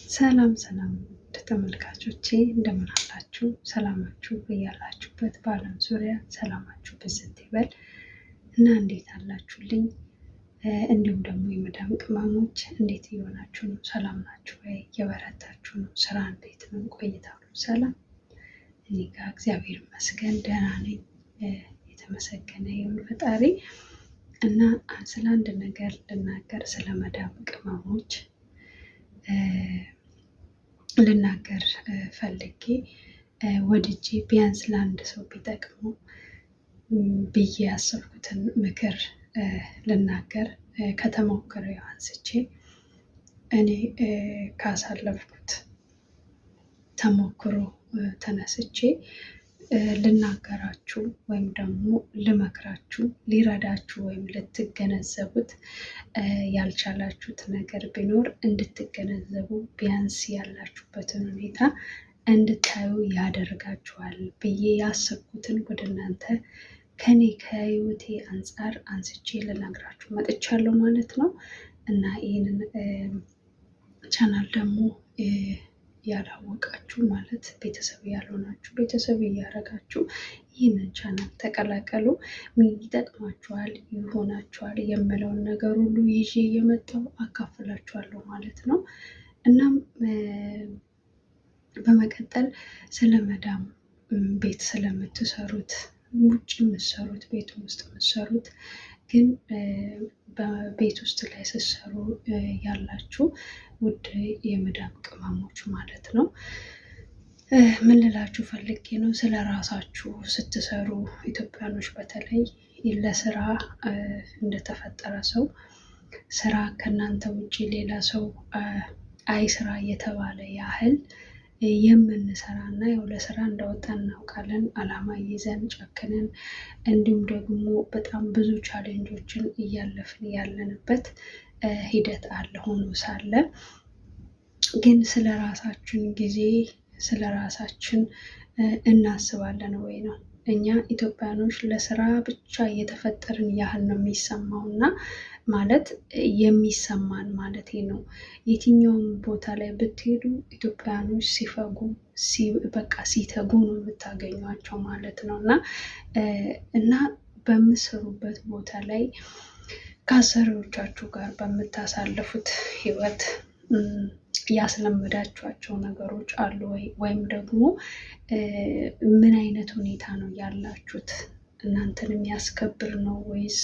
ሰላም ሰላም ተመልካቾቼ እንደምን አላችሁ? ሰላማችሁ በያላችሁበት በዓለም ዙሪያ ሰላማችሁ ብዝት ይበል እና እንዴት አላችሁልኝ? እንዲሁም ደግሞ የመዳም ቅመሞች እንዴት እየሆናችሁ ነው? ሰላም ናችሁ ወይ? የበረታችሁ ነው? ስራ እንዴት ነው? ቆይታ ሁሉ ሰላም? እኔ ጋር እግዚአብሔር ይመስገን ደህና ነኝ። የተመሰገነ ይሁን ፈጣሪ። እና ስለ አንድ ነገር ልናገር፣ ስለ መዳም ቅመሞች ልናገር ፈልጌ ወድጄ ቢያንስ ለአንድ ሰው ቢጠቅሙ ብዬ ያሰብኩትን ምክር ልናገር ከተሞክሮው አንስቼ እኔ ካሳለፍኩት ተሞክሮ ተነስቼ ልናገራችሁ ወይም ደግሞ ልመክራችሁ፣ ሊረዳችሁ ወይም ልትገነዘቡት ያልቻላችሁት ነገር ቢኖር እንድትገነዘቡ፣ ቢያንስ ያላችሁበትን ሁኔታ እንድታዩ ያደርጋችኋል ብዬ ያሰብኩትን ወደ እናንተ ከኔ ከህይወቴ አንጻር አንስቼ ልነግራችሁ መጥቻለሁ ማለት ነው። እና ይህንን ቻናል ደግሞ ያላወቃችሁ ማለት ቤተሰብ ያልሆናችሁ ቤተሰብ እያደረጋችሁ ይህንን ቻናል ተቀላቀሉ። ምን ይጠቅማችኋል፣ ይሆናችኋል የምለውን ነገር ሁሉ ይዤ እየመጣሁ አካፍላችኋለሁ ማለት ነው። እናም በመቀጠል ስለ መዳም ቤት ስለምትሰሩት፣ ውጭ የምትሰሩት፣ ቤት ውስጥ የምትሰሩት ግን በቤት ውስጥ ላይ ስትሰሩ ያላችሁ ውድ የመዳም ቅመሞች ማለት ነው፣ ምን ልላችሁ ፈልጌ ነው፣ ስለ ራሳችሁ ስትሰሩ ኢትዮጵያኖች በተለይ ለስራ እንደተፈጠረ ሰው ስራ ከእናንተ ውጭ ሌላ ሰው አይስራ የተባለ ያህል የምንሰራ እና ያው ለስራ እንደወጣን እናውቃለን። አላማ ይዘን ጨክነን እንዲሁም ደግሞ በጣም ብዙ ቻሌንጆችን እያለፍን ያለንበት ሂደት አለ። ሆኖ ሳለ ግን ስለ ራሳችን ጊዜ ስለ ራሳችን እናስባለን ወይ ነው? እኛ ኢትዮጵያኖች ለስራ ብቻ እየተፈጠርን ያህል ነው የሚሰማው እና ማለት የሚሰማን ማለት ነው። የትኛውም ቦታ ላይ ብትሄዱ ኢትዮጵያኖች ሲፈጉ በቃ ሲተጉ ነው የምታገኟቸው ማለት ነው። እና በምሰሩበት ቦታ ላይ ከአሰሪዎቻችሁ ጋር በምታሳልፉት ህይወት ያስለመዳችኋቸው ነገሮች አሉ ወይ? ወይም ደግሞ ምን አይነት ሁኔታ ነው ያላችሁት? እናንተን የሚያስከብር ነው ወይስ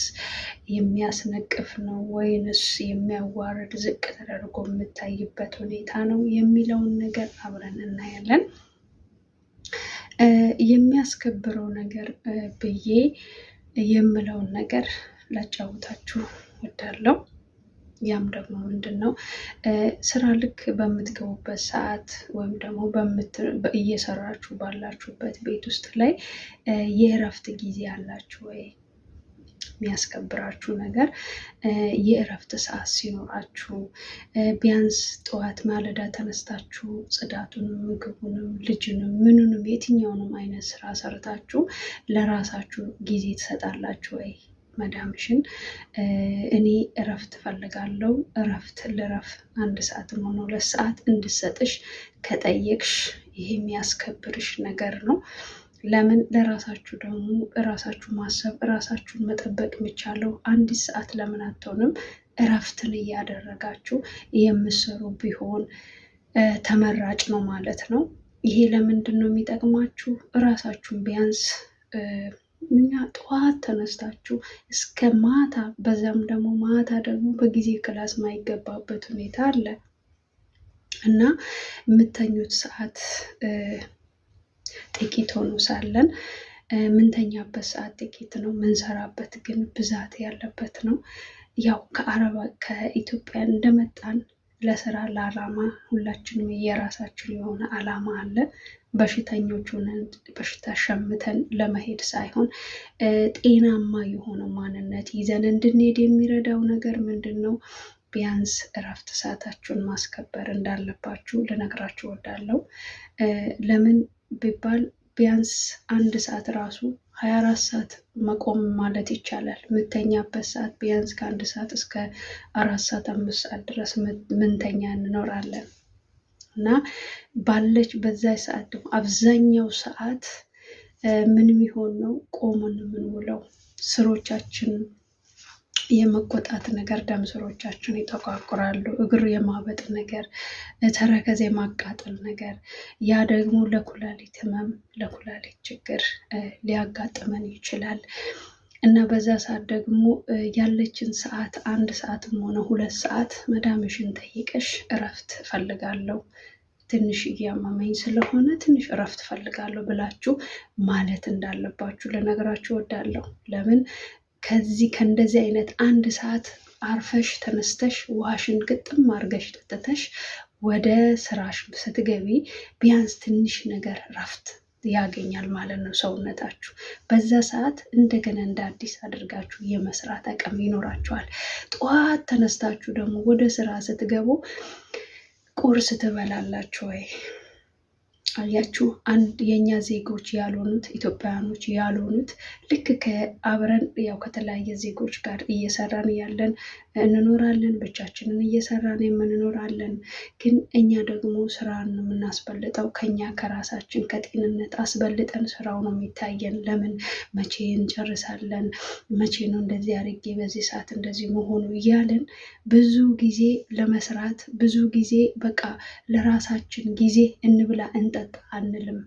የሚያስነቅፍ ነው ወይንስ የሚያዋርድ ዝቅ ተደርጎ የምታይበት ሁኔታ ነው የሚለውን ነገር አብረን እናያለን። የሚያስከብረው ነገር ብዬ የምለውን ነገር ላጫውታችሁ ወዳለው። ያም ደግሞ ምንድን ነው፣ ስራ ልክ በምትገቡበት ሰዓት ወይም ደግሞ እየሰራችሁ ባላችሁበት ቤት ውስጥ ላይ የእረፍት ጊዜ አላችሁ ወይ? የሚያስከብራችሁ ነገር የእረፍት ሰዓት ሲኖራችሁ ቢያንስ ጠዋት ማለዳ ተነስታችሁ ጽዳቱንም፣ ምግቡንም፣ ልጅንም፣ ምኑንም የትኛውንም አይነት ስራ ሰርታችሁ ለራሳችሁ ጊዜ ትሰጣላችሁ ወይ? መዳምሽን እኔ እረፍት ፈልጋለሁ፣ እረፍት ልረፍ፣ 1 ሰዓትም ሆነ 2 ሰዓት እንድሰጥሽ ከጠየቅሽ ይሄ የሚያስከብርሽ ነገር ነው። ለምን ለራሳችሁ ደግሞ እራሳችሁ ማሰብ እራሳችሁን መጠበቅ የሚቻለው 1 ሰዓት ለምን አትሆንም? እረፍትን እያደረጋችሁ የምትሰሩ ቢሆን ተመራጭ ነው ማለት ነው። ይሄ ለምንድን ነው የሚጠቅማችሁ? እራሳችሁን ቢያንስ እኛ ጠዋት ተነስታችሁ እስከ ማታ፣ በዛም ደግሞ ማታ ደግሞ በጊዜ ክላስ ማይገባበት ሁኔታ አለ እና የምተኙት ሰዓት ጥቂት ሆኖ ሳለን ምንተኛበት ሰዓት ጥቂት ነው፣ ምንሰራበት ግን ብዛት ያለበት ነው። ያው ከኢትዮጵያ እንደመጣን ለስራ ለዓላማ ሁላችንም የራሳችን የሆነ ዓላማ አለ። በሽተኞች ሆነን በሽታ ሸምተን ለመሄድ ሳይሆን ጤናማ የሆነ ማንነት ይዘን እንድንሄድ የሚረዳው ነገር ምንድን ነው? ቢያንስ እረፍት ሰዓታችሁን ማስከበር እንዳለባችሁ ልነግራችሁ እወዳለሁ። ለምን ቢባል ቢያንስ 1 ሰዓት ራሱ 24 ሰዓት መቆም ማለት ይቻላል። ምተኛበት ሰዓት ቢያንስ ከ1 ሰዓት እስከ 4 ሰዓት 5 ሰዓት ድረስ ምንተኛ እንኖራለን። እና ባለች በዛ ሰዓት ደግሞ አብዛኛው ሰዓት ምን የሚሆን ነው ቆመን የምንውለው ስሮቻችን የመቆጣት ነገር፣ ደም ስሮቻችን ይጠቋቁራሉ፣ እግር የማበጥ ነገር፣ ተረከዝ የማቃጠል ነገር፣ ያ ደግሞ ለኩላሊት ህመም፣ ለኩላሊት ችግር ሊያጋጥመን ይችላል። እና በዛ ሰዓት ደግሞ ያለችን ሰዓት 1 ሰዓትም ሆነ 2 ሰዓት መዳምሽን ጠይቀሽ እረፍት ፈልጋለሁ፣ ትንሽ እያመመኝ ስለሆነ ትንሽ እረፍት ፈልጋለሁ ብላችሁ ማለት እንዳለባችሁ ልነግራችሁ እወዳለሁ። ለምን ከእንደዚህ አይነት 1 ሰዓት አርፈሽ ተነስተሽ ውሃሽን ግጥም አርገሽ ጠጥተሽ ወደ ስራሽ ስትገቢ ቢያንስ ትንሽ ነገር እረፍት ያገኛል ማለት ነው ሰውነታችሁ። በዛ ሰዓት እንደገና እንደ አዲስ አድርጋችሁ የመስራት አቅም ይኖራችኋል። ጠዋት ተነስታችሁ ደግሞ ወደ ስራ ስትገቡ ቁርስ ትበላላችሁ ወይ? አያችሁ፣ አንድ የኛ ዜጎች ያልሆኑት ኢትዮጵያውያኖች ያልሆኑት ልክ ከአብረን ያው ከተለያየ ዜጎች ጋር እየሰራን ያለን እንኖራለን፣ ብቻችንን እየሰራን የምንኖራለን። ግን እኛ ደግሞ ስራን ነው የምናስበልጠው። ከኛ ከራሳችን ከጤንነት አስበልጠን ስራው ነው የሚታየን። ለምን መቼ እንጨርሳለን፣ መቼ ነው እንደዚህ አድርጌ በዚህ ሰዓት እንደዚህ መሆኑ እያለን ብዙ ጊዜ ለመስራት ብዙ ጊዜ በቃ ለራሳችን ጊዜ እንብላ እንጠጣ አንልም።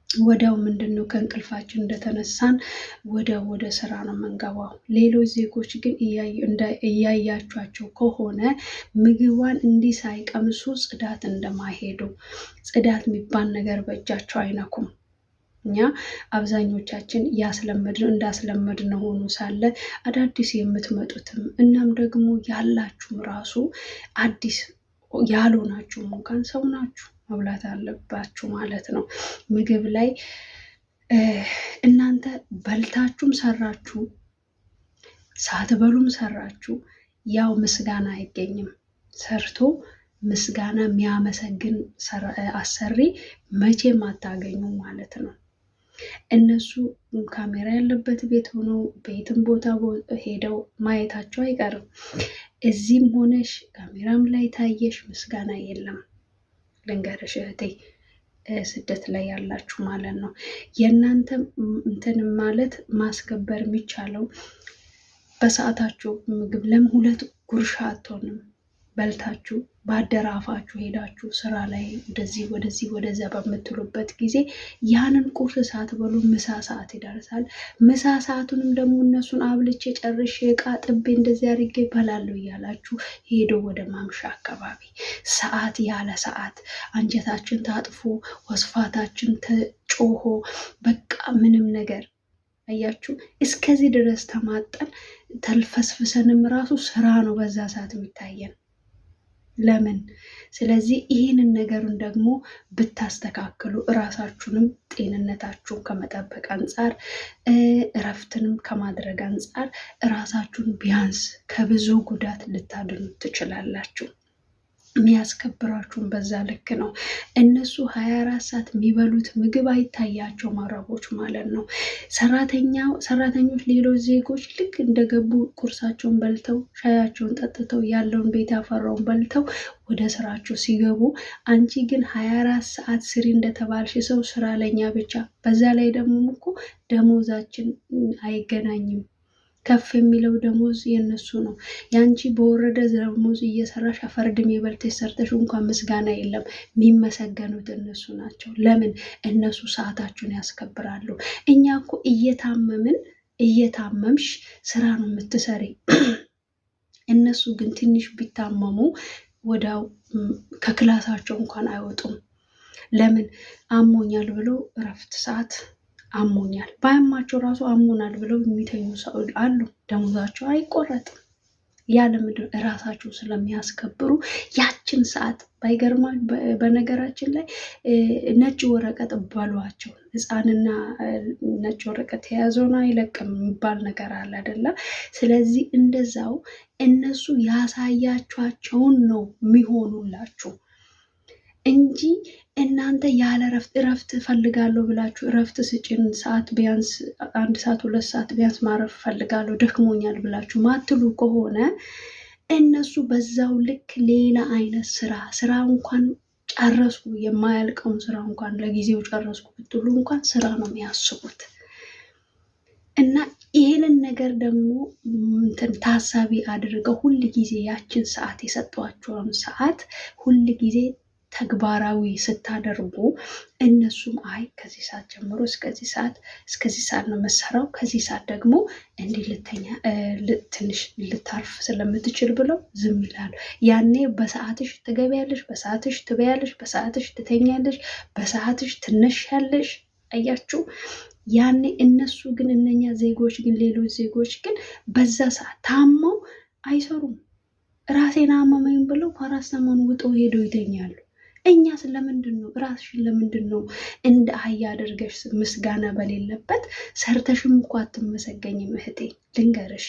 ወዲያው ምንድን ነው ከእንቅልፋችን እንደተነሳን ወዲያው ወደ ስራ ነው የምንገባው። ሌሎች ዜጎች ግን እያያቿቸው ከሆነ ምግቧን እንዲህ ሳይቀምሱ ጽዳት እንደማይሄዱ፣ ጽዳት የሚባል ነገር በእጃቸው አይነኩም። እኛ አብዛኞቻችን እንዳስለመድን ሆኖ ሳለ አዳዲስ የምትመጡትም እናም ደግሞ ያላችሁም ራሱ አዲስ ያልሆናችሁም እንኳን ሰው ናችሁ፣ መብላት አለባችሁ ማለት ነው። ምግብ ላይ እናንተ በልታችሁም ሰራችሁ ሳትበሉም ሰራችሁ ያው ምስጋና አይገኝም። ሰርቶ ምስጋና የሚያመሰግን አሰሪ መቼም አታገኙ ማለት ነው። እነሱ ካሜራ ያለበት ቤት ሆነው ቤትም ቦታ ሄደው ማየታቸው አይቀርም። እዚህም ሆነሽ ካሜራም ላይ ታየሽ ምስጋና የለም። ልንገርሽ እህቴ፣ ስደት ላይ ያላችሁ ማለት ነው፣ የእናንተ እንትን ማለት ማስከበር የሚቻለው በሰዓታችሁ ምግብ ለምን 2 ጉርሻ አትሆንም በልታችሁ ባደራፋችሁ ሄዳችሁ ስራ ላይ ወደዚህ ወደዛ በምትሉበት ጊዜ ያንን ቁርስ ሳትበሉ ምሳ ሰዓት ይደርሳል። ምሳ ሰዓቱንም ደግሞ እነሱን አብልቼ ጨርሼ ዕቃ ጥቤ እንደዚህ አድርጌ እበላለሁ እያላችሁ ሄዶ ወደ ማምሻ አካባቢ ሰዓት ያለ ሰዓት አንጀታችን ታጥፎ ወስፋታችን ተጮሆ በቃ ምንም ነገር አያችሁ፣ እስከዚህ ድረስ ተማጠን ተልፈስፍሰንም ራሱ ስራ ነው በዛ ሰዓት የሚታየን። ለምን? ስለዚህ ይህንን ነገሩን ደግሞ ብታስተካክሉ እራሳችሁንም ጤንነታችሁን ከመጠበቅ አንጻር እረፍትንም ከማድረግ አንጻር እራሳችሁን ቢያንስ ከብዙ ጉዳት ልታድኑ ትችላላችሁ። የሚያስከብራችሁን በዛ ልክ ነው። እነሱ 24 ሰዓት የሚበሉት ምግብ አይታያቸውም አረቦች ማለት ነው። ሰራተኞች ሌሎች ዜጎች ልክ እንደገቡ ቁርሳቸውን በልተው ሻያቸውን ጠጥተው ያለውን ቤት ያፈራውን በልተው ወደ ስራቸው ሲገቡ፣ አንቺ ግን 24 ሰዓት ስሪ እንደተባልሽ ሰው ስራ ለኛ ብቻ። በዛ ላይ ደግሞ እኮ ደሞዛችን አይገናኝም። ከፍ የሚለው ደሞዝ የነሱ ነው። ያንቺ በወረደ ደሞዝ እየሰራሽ አፈርድሜ በልተሽ ሰርተሽ እንኳን ምስጋና የለም። የሚመሰገኑት እነሱ ናቸው። ለምን? እነሱ ሰዓታቸውን ያስከብራሉ። እኛ እኮ እየታመምሽ ስራ ነው የምትሰሪ። እነሱ ግን ትንሽ ቢታመሙ ወዲያው ከክላሳቸው እንኳን አይወጡም። ለምን? አሞኛል ብለው እረፍት ሰዓት አሞኛል ባያማቸው ራሱ አሞናል ብለው የሚተኙ ሰው አሉ። ደሞዛቸው አይቆረጥም። ያለምድር እራሳቸው ስለሚያስከብሩ ያችን ሰዓት ባይገርማ። በነገራችን ላይ ነጭ ወረቀት በሏቸው፣ ሕፃንና ነጭ ወረቀት የያዘውን አይለቅም የሚባል ነገር አለ አይደለ? ስለዚህ እንደዛው እነሱ ያሳያቸውን ነው የሚሆኑላችሁ እንጂ እናንተ ያለ እረፍት ፈልጋለሁ ብላችሁ እረፍት ስጭን ሰዓት ቢያንስ 1 ሰዓት 2 ሰዓት ቢያንስ ማረፍ ፈልጋለሁ ደክሞኛል ብላችሁ ማትሉ ከሆነ እነሱ በዛው ልክ ሌላ አይነት ስራ እንኳን ጨረስኩ የማያልቀውን ስራ እንኳን ለጊዜው ጨረስኩ ብትሉ እንኳን ስራ ነው የሚያስቡት። እና ይህንን ነገር ደግሞ ታሳቢ አድርገው ሁል ጊዜ ያችን ሰዓት የሰጧቸውን ሰዓት ሁል ጊዜ ተግባራዊ ስታደርጉ እነሱም አይ ከዚህ ሰዓት ጀምሮ እስከዚህ ሰዓት ነው መሰራው፣ ከዚህ ሰዓት ደግሞ እንዲህ ልተኛ ትንሽ ልታርፍ ስለምትችል ብለው ዝም ይላሉ። ያኔ በሰዓትሽ ትገቢያለሽ፣ በሰዓትሽ ትበያለሽ፣ በሰዓትሽ ትተኛለሽ፣ በሰዓትሽ ትነሻለሽ። አያችሁ? ያኔ እነሱ ግን እነኛ ዜጎች ግን ሌሎች ዜጎች ግን በዛ ሰዓት ታመው አይሰሩም። ራሴን አመመኝ ብለው ፓራስታሞን ውጠው ሄደው ይተኛሉ። እኛ ስለምንድን ነው ራስሽን ለምንድን ነው እንደ አህያ አድርገሽ ምስጋና በሌለበት ሰርተሽም እኮ አትመሰገኝም? እህቴ ልንገርሽ፣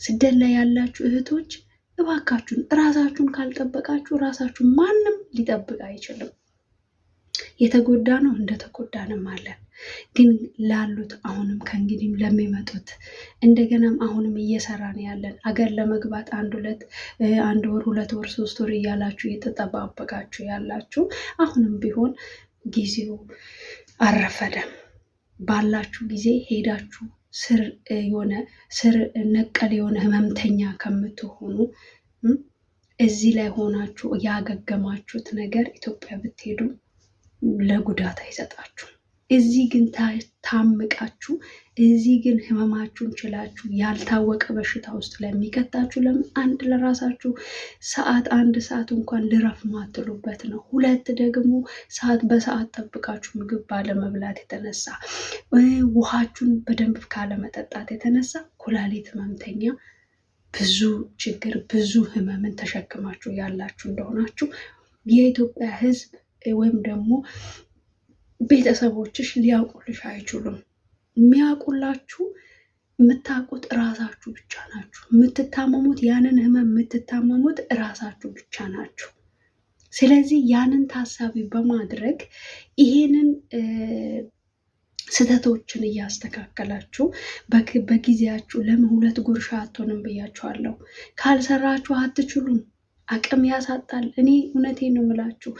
ስደት ላይ ያላችሁ እህቶች እባካችሁን ራሳችሁን ካልጠበቃችሁ ራሳችሁን ማንም ሊጠብቅ አይችልም። የተጎዳ ነው እንደተጎዳንም አለን። ግን ላሉት አሁንም ከእንግዲህም ለሚመጡት እንደገናም አሁንም እየሰራን ያለን አገር ለመግባት አንድ ወር 2 ወር 3 ወር እያላችሁ እየተጠባበቃችሁ ያላችሁ አሁንም ቢሆን ጊዜው አረፈደም። ባላችሁ ጊዜ ሄዳችሁ ስር ነቀል የሆነ ህመምተኛ ከምትሆኑ እዚህ ላይ ሆናችሁ ያገገማችሁት ነገር ኢትዮጵያ ብትሄዱ ለጉዳት አይሰጣችሁ። እዚህ ግን ታምቃችሁ እዚህ ግን ህመማችሁን ችላችሁ ያልታወቀ በሽታ ውስጥ ለሚከታችሁ ለምን ለራሳችሁ አንድ ሰዓት እንኳን ልረፍ ማትሉበት ነው። 2 ደግሞ ሰዓት በሰዓት ጠብቃችሁ ምግብ ባለመብላት የተነሳ ውሃችሁን በደንብ ካለመጠጣት የተነሳ ኩላሊት ህመምተኛ ብዙ ችግር ብዙ ህመምን ተሸክማችሁ ያላችሁ እንደሆናችሁ የኢትዮጵያ ህዝብ ወይም ደግሞ ቤተሰቦችሽ ሊያውቁልሽ አይችሉም። የሚያውቁላችሁ የምታውቁት እራሳችሁ ብቻ ናችሁ። የምትታመሙት ያንን ህመም የምትታመሙት እራሳችሁ ብቻ ናችሁ። ስለዚህ ያንን ታሳቢ በማድረግ ይሄንን ስህተቶችን እያስተካከላችሁ በጊዜያችሁ ለምን 2 ጉርሻ አትሆንም ብያችኋለሁ። ካልሰራችሁ አትችሉም። አቅም ያሳጣል። እኔ እውነቴን ነው የምላችሁ።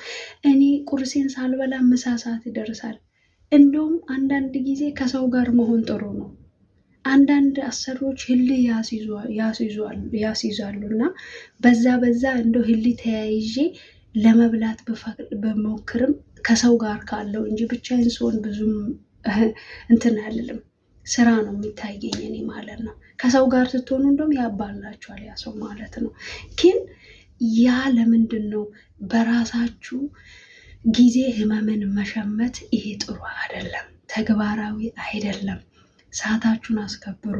እኔ ቁርሴን ሳልበላ ምሳ ሰዓት ይደርሳል። እንደውም አንዳንድ ጊዜ ከሰው ጋር መሆን ጥሩ ነው። አንዳንድ አሰሪዎች ህል ያስይዛሉ እና በዛ እንደው ህል ተያይዤ ለመብላት በሞክርም ከሰው ጋር ካለው እንጂ ብቻዬን ስሆን ብዙም እንትን አልልም። ስራ ነው የሚታየኝ እኔ ማለት ነው። ከሰው ጋር ስትሆኑ እንደውም ያባላችኋል ያ ሰው ማለት ነው። ግን ያ ለምንድን ነው በራሳችሁ ጊዜ ህመምን መሸመት? ይሄ ጥሩ አይደለም፣ ተግባራዊ አይደለም። ሰዓታችሁን አስከብሩ።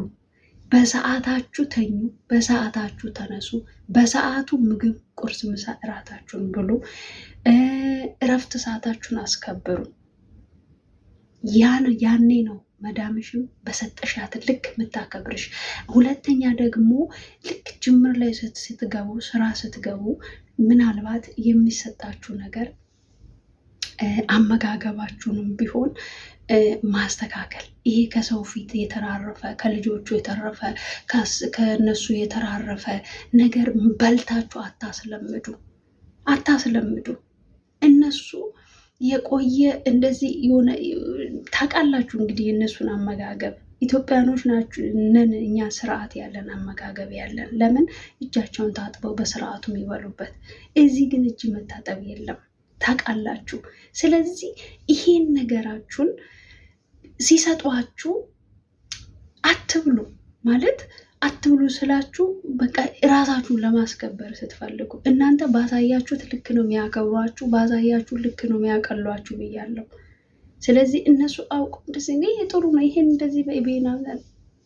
በሰዓታችሁ ተኙ፣ በሰዓታችሁ ተነሱ፣ በሰዓቱ ምግብ፣ ቁርስ፣ ምሳ፣ እራታችሁን ብሉ። እረፍት ሰዓታችሁን አስከብሩ። ያኔ ነው መዳምሽም በሰጠሻት ልክ የምታከብርሽ። ሁለተኛ ደግሞ ልክ ጅምር ላይ ስትገቡ ስራ ስትገቡ ምናልባት የሚሰጣችሁ ነገር አመጋገባችሁንም ቢሆን ማስተካከል። ይሄ ከሰው ፊት የተራረፈ ከልጆቹ የተረፈ ከነሱ የተራረፈ ነገር በልታችሁ አታስለምዱ። እነሱ የቆየ እንደዚህ የሆነ ታውቃላችሁ እንግዲህ የእነሱን አመጋገብ ኢትዮጵያኖች ናችሁ ነን እኛ ስርዓት ያለን አመጋገብ ያለን። ለምን እጃቸውን ታጥበው በስርዓቱ የሚበሉበት። እዚህ ግን እጅ መታጠብ የለም ታውቃላችሁ። ስለዚህ ይሄን ነገራችሁን ሲሰጧችሁ አትብሉ ማለት አትብሉ ስላችሁ በቃ ራሳችሁን ለማስከበር ስትፈልጉ እናንተ ባሳያችሁት ልክ ነው የሚያከብሯችሁ፣ ባሳያችሁ ልክ ነው የሚያቀሏችሁ ብያለሁ። ስለዚህ እነሱ አውቁ እንደዚህ ይሄ ጥሩ ነው ይሄን እንደዚህ በኢቤና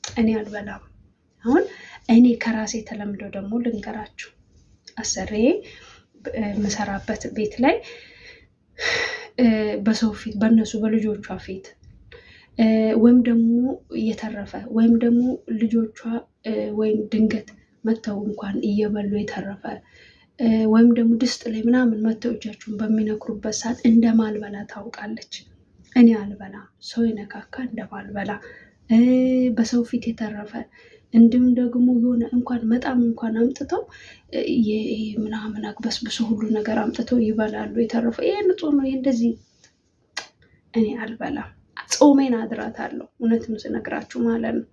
እኔ አልበላም። አሁን እኔ ከራሴ ተለምዶ ደግሞ ልንገራችሁ። አሰሬ የምሰራበት ቤት ላይ በሰው ፊት በእነሱ በልጆቿ ፊት ወይም ደግሞ የተረፈ ወይም ደግሞ ልጆቿ ወይም ድንገት መተው እንኳን እየበሉ የተረፈ ወይም ደግሞ ድስት ላይ ምናምን መተው እጃቸውን በሚነክሩበት ሰዓት እንደማልበላ ታውቃለች። እኔ አልበላ ሰው የነካካ እንደማልበላ በሰው ፊት የተረፈ እንዲሁም ደግሞ የሆነ እንኳን በጣም እንኳን አምጥተው ምናምን አግበስብሶ ሁሉ ነገር አምጥተው ይበላሉ። የተረፈው ይሄ ንጹህ ነው። ይሄ እንደዚህ እኔ አልበላም። ጾሜን አድራታለሁ እውነትም ስነግራችሁ ማለት ነው።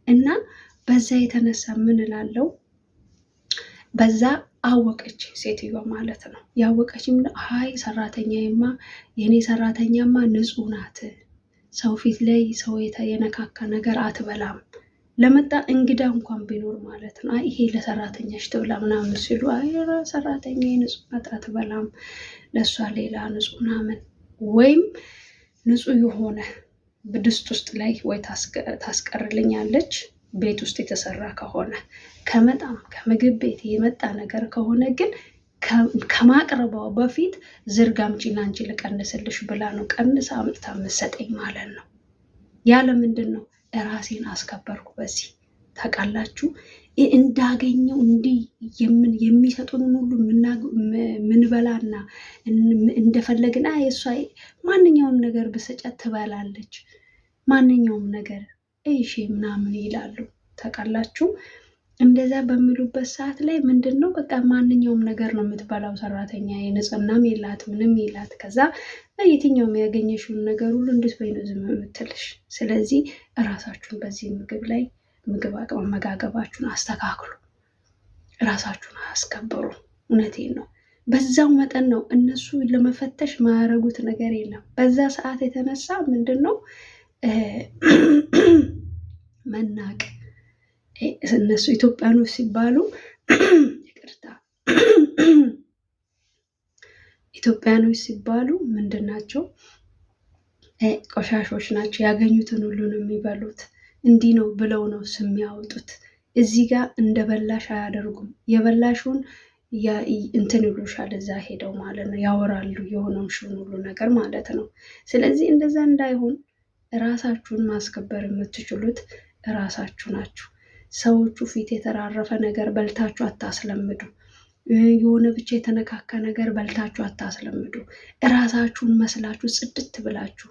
እና በዛ የተነሳ ምን እላለሁ፣ በዛ አወቀች ሴትዮዋ ማለት ነው። ያወቀችም ሀይ ሰራተኛማ የኔ ሰራተኛማ ንጹህ ናት፣ ሰው ፊት ላይ ሰው የነካካ ነገር አትበላም፣ ለመጣ እንግዳ እንኳን ቢኖር ማለት ነው ይሄ ለሰራተኛሽ ትብላ ምናምን ሲሉ አይ ሰራተኛ ንጹህ ናት አትበላም፣ ለእሷ ሌላ ንጹህ ምናምን ወይም ንጹህ የሆነ ብድስት ውስጥ ላይ ወይ ታስቀርልኛለች ቤት ውስጥ የተሰራ ከሆነ ከመጣም ከምግብ ቤት የመጣ ነገር ከሆነ ግን ከማቅረባው በፊት ዝርግ አምጪና አንቺ ልቀንስልሽ ብላ ነው ቀንሳ አምጥታ የምትሰጠኝ ማለት ነው። ያለ ምንድን ነው ራሴን አስከበርኩ። በዚህ ታውቃላችሁ እንዳገኘው እንዲህ የሚሰጡንን ሁሉ ምንበላና እንደፈለግን እሷ ማንኛውም ነገር ብሰጫት ትበላለች፣ ማንኛውም ነገር እሺ ምናምን ይላሉ። ታውቃላችሁ እንደዛ በሚሉበት ሰዓት ላይ ምንድን ነው በቃ ማንኛውም ነገር ነው የምትበላው ሰራተኛ፣ የንጽህናም የላት ምንም የላት። ከዛ የትኛውም ያገኘሽውን ነገር ሁሉ እንዴት በይ ነው ዝም የምትልሽ። ስለዚህ እራሳችሁን በዚህ ምግብ አመጋገባችሁን አስተካክሉ፣ እራሳችሁን አስከብሩ። እውነቴን ነው። በዛው መጠን ነው እነሱ ለመፈተሽ ማያረጉት ነገር የለም። በዛ ሰዓት የተነሳ ምንድን ነው መናቅ። እነሱ ኢትዮጵያኖች ሲባሉ ይቅርታ፣ ኢትዮጵያኖች ሲባሉ ምንድን ናቸው? ቆሻሾች ናቸው። ያገኙትን ሁሉ ነው የሚበሉት። እንዲህ ነው ብለው ነው ስም ያወጡት። እዚህ ጋር እንደ በላሽ አያደርጉም። የበላሹን እንትን ይሉሻል እዛ ሄደው ማለት ነው፣ ያወራሉ የሆነውን ሽን ሁሉ ነገር ማለት ነው። ስለዚህ እንደዛ እንዳይሆን ራሳችሁን ማስከበር የምትችሉት ራሳችሁ ናችሁ። ሰዎቹ ፊት የተራረፈ ነገር በልታችሁ አታስለምዱ። የሆነ ብቻ የተነካካ ነገር በልታችሁ አታስለምዱ። ራሳችሁን መስላችሁ ጽድት ብላችሁ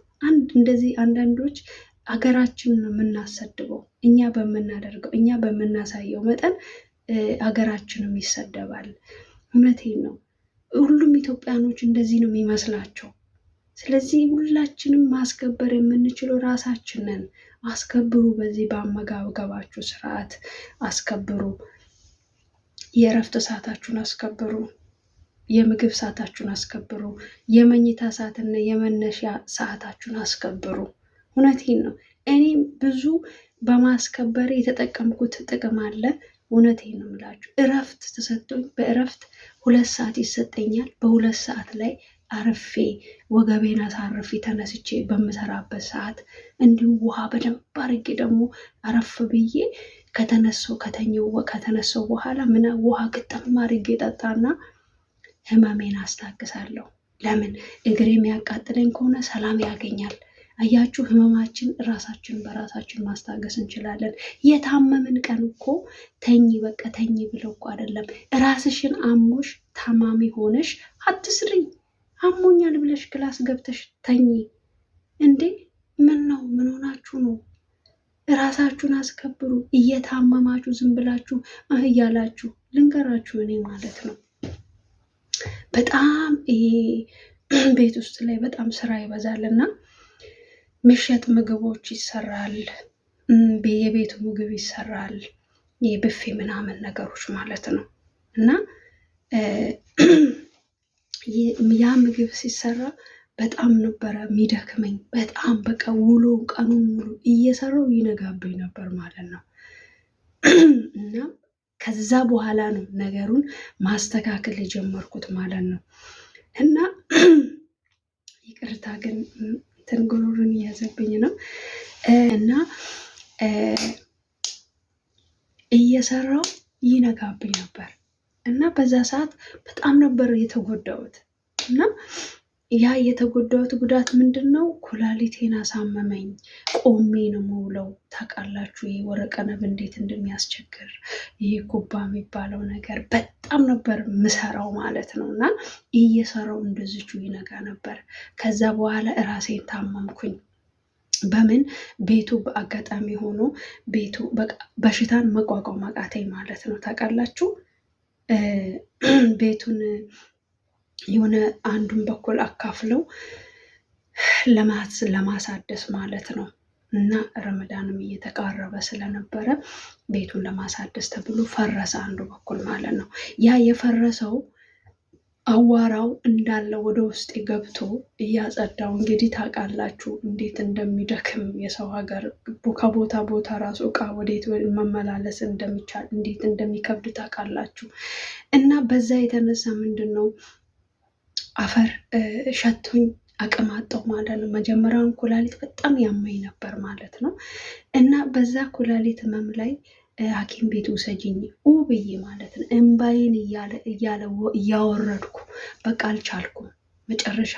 እንደዚህ አንዳንዶች አገራችንን ነው የምናሰድበው። እኛ በምናደርገው እኛ በምናሳየው መጠን አገራችንም ይሰደባል። እውነቴን ነው። ሁሉም ኢትዮጵያኖች እንደዚህ ነው የሚመስላቸው። ስለዚህ ሁላችንም ማስከበር የምንችለው ራሳችንን አስከብሩ። በዚህ በአመጋገባችሁ ስርዓት አስከብሩ። የእረፍት ሰዓታችሁን አስከብሩ። የምግብ ሰዓታችሁን አስከብሩ። የመኝታ ሰዓትና የመነሻ ሰዓታችሁን አስከብሩ። እውነቴን ነው። እኔ ብዙ በማስከበር የተጠቀምኩት ጥቅም አለ። እውነቴን ነው የምላችሁ። እረፍት ተሰጥቶኝ በእረፍት 2 ሰዓት ይሰጠኛል። በ2 ሰዓት ላይ አርፌ ወገቤን አሳርፌ ተነስቼ በምሰራበት ሰዓት እንዲሁም ውሃ በደንብ አድርጌ ደግሞ አረፍ ብዬ ከተነሳው በኋላ ውሃ ግጥም አድርጌ ጠጣና ህመሜን አስታግሳለሁ። ለምን እግሬ የሚያቃጥለኝ ከሆነ ሰላም ያገኛል። አያችሁ፣ ህመማችን ራሳችን በራሳችን ማስታገስ እንችላለን። የታመምን ቀን እኮ ተኝ በቃ ተኝ ብለው እኮ አይደለም። ራስሽን አሞሽ ታማሚ ሆነሽ አትስሪ። አሞኛል ብለሽ ክላስ ገብተሽ ተኝ እንዴ! ምን ነው? ምን ሆናችሁ ነው? ራሳችሁን አስከብሩ። እየታመማችሁ ዝም ብላችሁ እያላችሁ ልንገራችሁ፣ እኔ ማለት ነው በጣም ይሄ ቤት ውስጥ ላይ በጣም ስራ ይበዛልና ምሽት ምግቦች ይሰራል፣ የቤቱ ምግብ ይሰራል፣ የብፌ ምናምን ነገሮች ማለት ነው። እና ያ ምግብ ሲሰራ በጣም ነበረ የሚደክመኝ። በጣም በቃ ውሎ ቀኑን ሙሉ እየሰራው ይነጋብኝ ነበር ማለት ነው። እና ከዛ በኋላ ነው ነገሩን ማስተካከል የጀመርኩት ማለት ነው። እና ይቅርታ ግን ጉሮሮን እያዘብኝ ነው። እና እየሰራው ይነጋብኝ ነበር እና በዛ ሰዓት በጣም ነበር የተጎዳሁት። እና ያ የተጎዳሁት ጉዳት ምንድን ነው? ኩላሊቴን አሳመመኝ። ቆሜ ነው የምውለው። ታውቃላችሁ ይህ ወረቀነብ እንዴት እንደሚያስቸግር፣ ይህ ኩባ የሚባለው ነገር በጣም ነበር ምሰራው ማለት ነው። እና እየሰራው እንደዚቹ ይነጋ ነበር። ከዛ በኋላ ራሴን ታመምኩኝ። በምን ቤቱ በአጋጣሚ ሆኖ ቤቱ በሽታን መቋቋም አቃተኝ ማለት ነው። ታውቃላችሁ ቤቱን የሆነ አንዱን በኩል አካፍለው ለማሳደስ ማለት ነው። እና ረመዳንም እየተቃረበ ስለነበረ ቤቱን ለማሳደስ ተብሎ ፈረሰ አንዱ በኩል ማለት ነው። ያ የፈረሰው አዋራው እንዳለ ወደ ውስጥ ገብቶ እያጸዳው እንግዲህ ታውቃላችሁ እንዴት እንደሚደክም የሰው ሀገር ከቦታ ቦታ ራሱ እቃ ወዴት መመላለስ እንደሚቻል እንዴት እንደሚከብድ ታውቃላችሁ። እና በዛ የተነሳ ምንድን ነው አፈር ሸቶኝ አቅም አጣሁ ማለት ነው። መጀመሪያውን ኩላሊት በጣም ያመኝ ነበር ማለት ነው። እና በዛ ኩላሊት ህመም ላይ ሐኪም ቤት ውሰጂኝ ብዬ ማለት ነው እንባዬን እያወረድኩ በቃ አልቻልኩም። መጨረሻ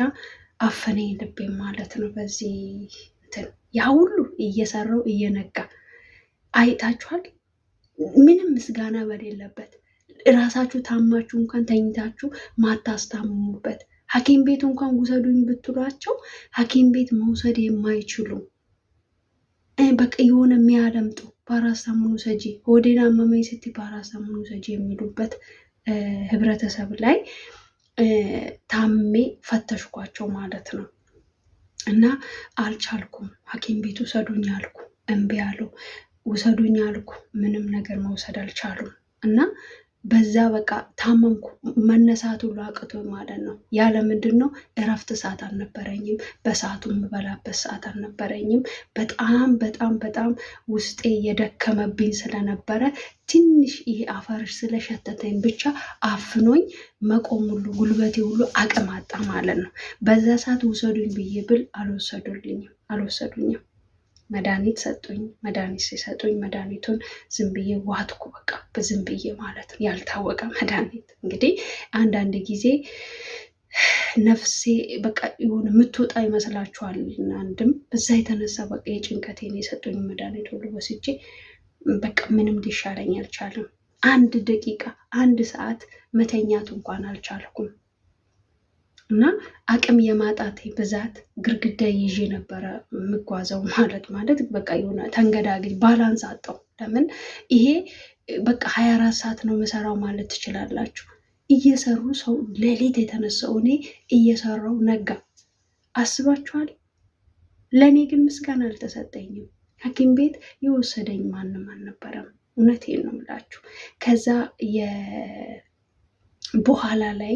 አፈነኝ ልቤ ማለት ነው። በዚህ እንትን ያ ሁሉ እየሰራው እየነጋ አይታችኋል። ምንም ምስጋና በሌለበት እራሳችሁ ታማችሁ እንኳን ተኝታችሁ ማታስታምሙበት ሐኪም ቤት እንኳን ውሰዱኝ ብትሏቸው ሐኪም ቤት መውሰድ የማይችሉ በቃ የሆነ የሚያደምጡ ፓራስታሞን ውሰጂ ሆዴን አመመኝ ስትይ ፓራስታሞን ውሰጂ የሚሉበት ህብረተሰብ ላይ ታሜ ፈተሽኳቸው ማለት ነው። እና አልቻልኩም። ሐኪም ቤት ውሰዱኝ አልኩ፣ እምቢ አሉ። ውሰዱኝ አልኩ፣ ምንም ነገር መውሰድ አልቻሉም። እና በዛ በቃ ታመምኩ። መነሳት ሁሉ አቅቶ ማለት ነው። ያለ ምንድን ነው እረፍት ሰዓት አልነበረኝም። በሰዓቱ የምበላበት ሰዓት አልነበረኝም። በጣም በጣም በጣም ውስጤ የደከመብኝ ስለነበረ ትንሽ ይሄ አፈርሽ ስለሸተተኝ ብቻ አፍኖኝ መቆም ሁሉ ጉልበቴ ሁሉ አቅም አጣ ማለት ነው። በዛ ሰዓት ውሰዱኝ ብዬ ብል አልወሰዱኝም። መድኃኒት ሰጡኝ። መድኃኒት ሲሰጡኝ መድኃኒቱን ዝም ብዬ ዋጥኩ። በቃ በዝም ብዬ ማለት ነው። ያልታወቀ መድኃኒት እንግዲህ አንዳንድ ጊዜ ነፍሴ በቃ የሆነ የምትወጣ ይመስላችኋል። አንድም በዛ የተነሳ በቃ የጭንቀቴን የሰጡኝ መድኃኒት ሁሉ ወስጄ በቃ ምንም ሊሻለኝ አልቻለም። 1 ደቂቃ 1 ሰዓት መተኛት እንኳን አልቻልኩም። እና አቅም የማጣቴ ብዛት ግርግዳ ይዤ ነበረ የምጓዘው ማለት በቃ የሆነ ተንገዳግኝ ባላንስ አጣው። ለምን ይሄ በቃ 24 ሰዓት ነው የምሰራው ማለት ትችላላችሁ። እየሰሩ ሰው ሌሊት የተነሳው እኔ እየሰራው ነጋ። አስባችኋል? ለእኔ ግን ምስጋና አልተሰጠኝም። ሐኪም ቤት የወሰደኝ ማንም አልነበረም። እውነቴን ነው የምላችሁ። ከዛ በኋላ ላይ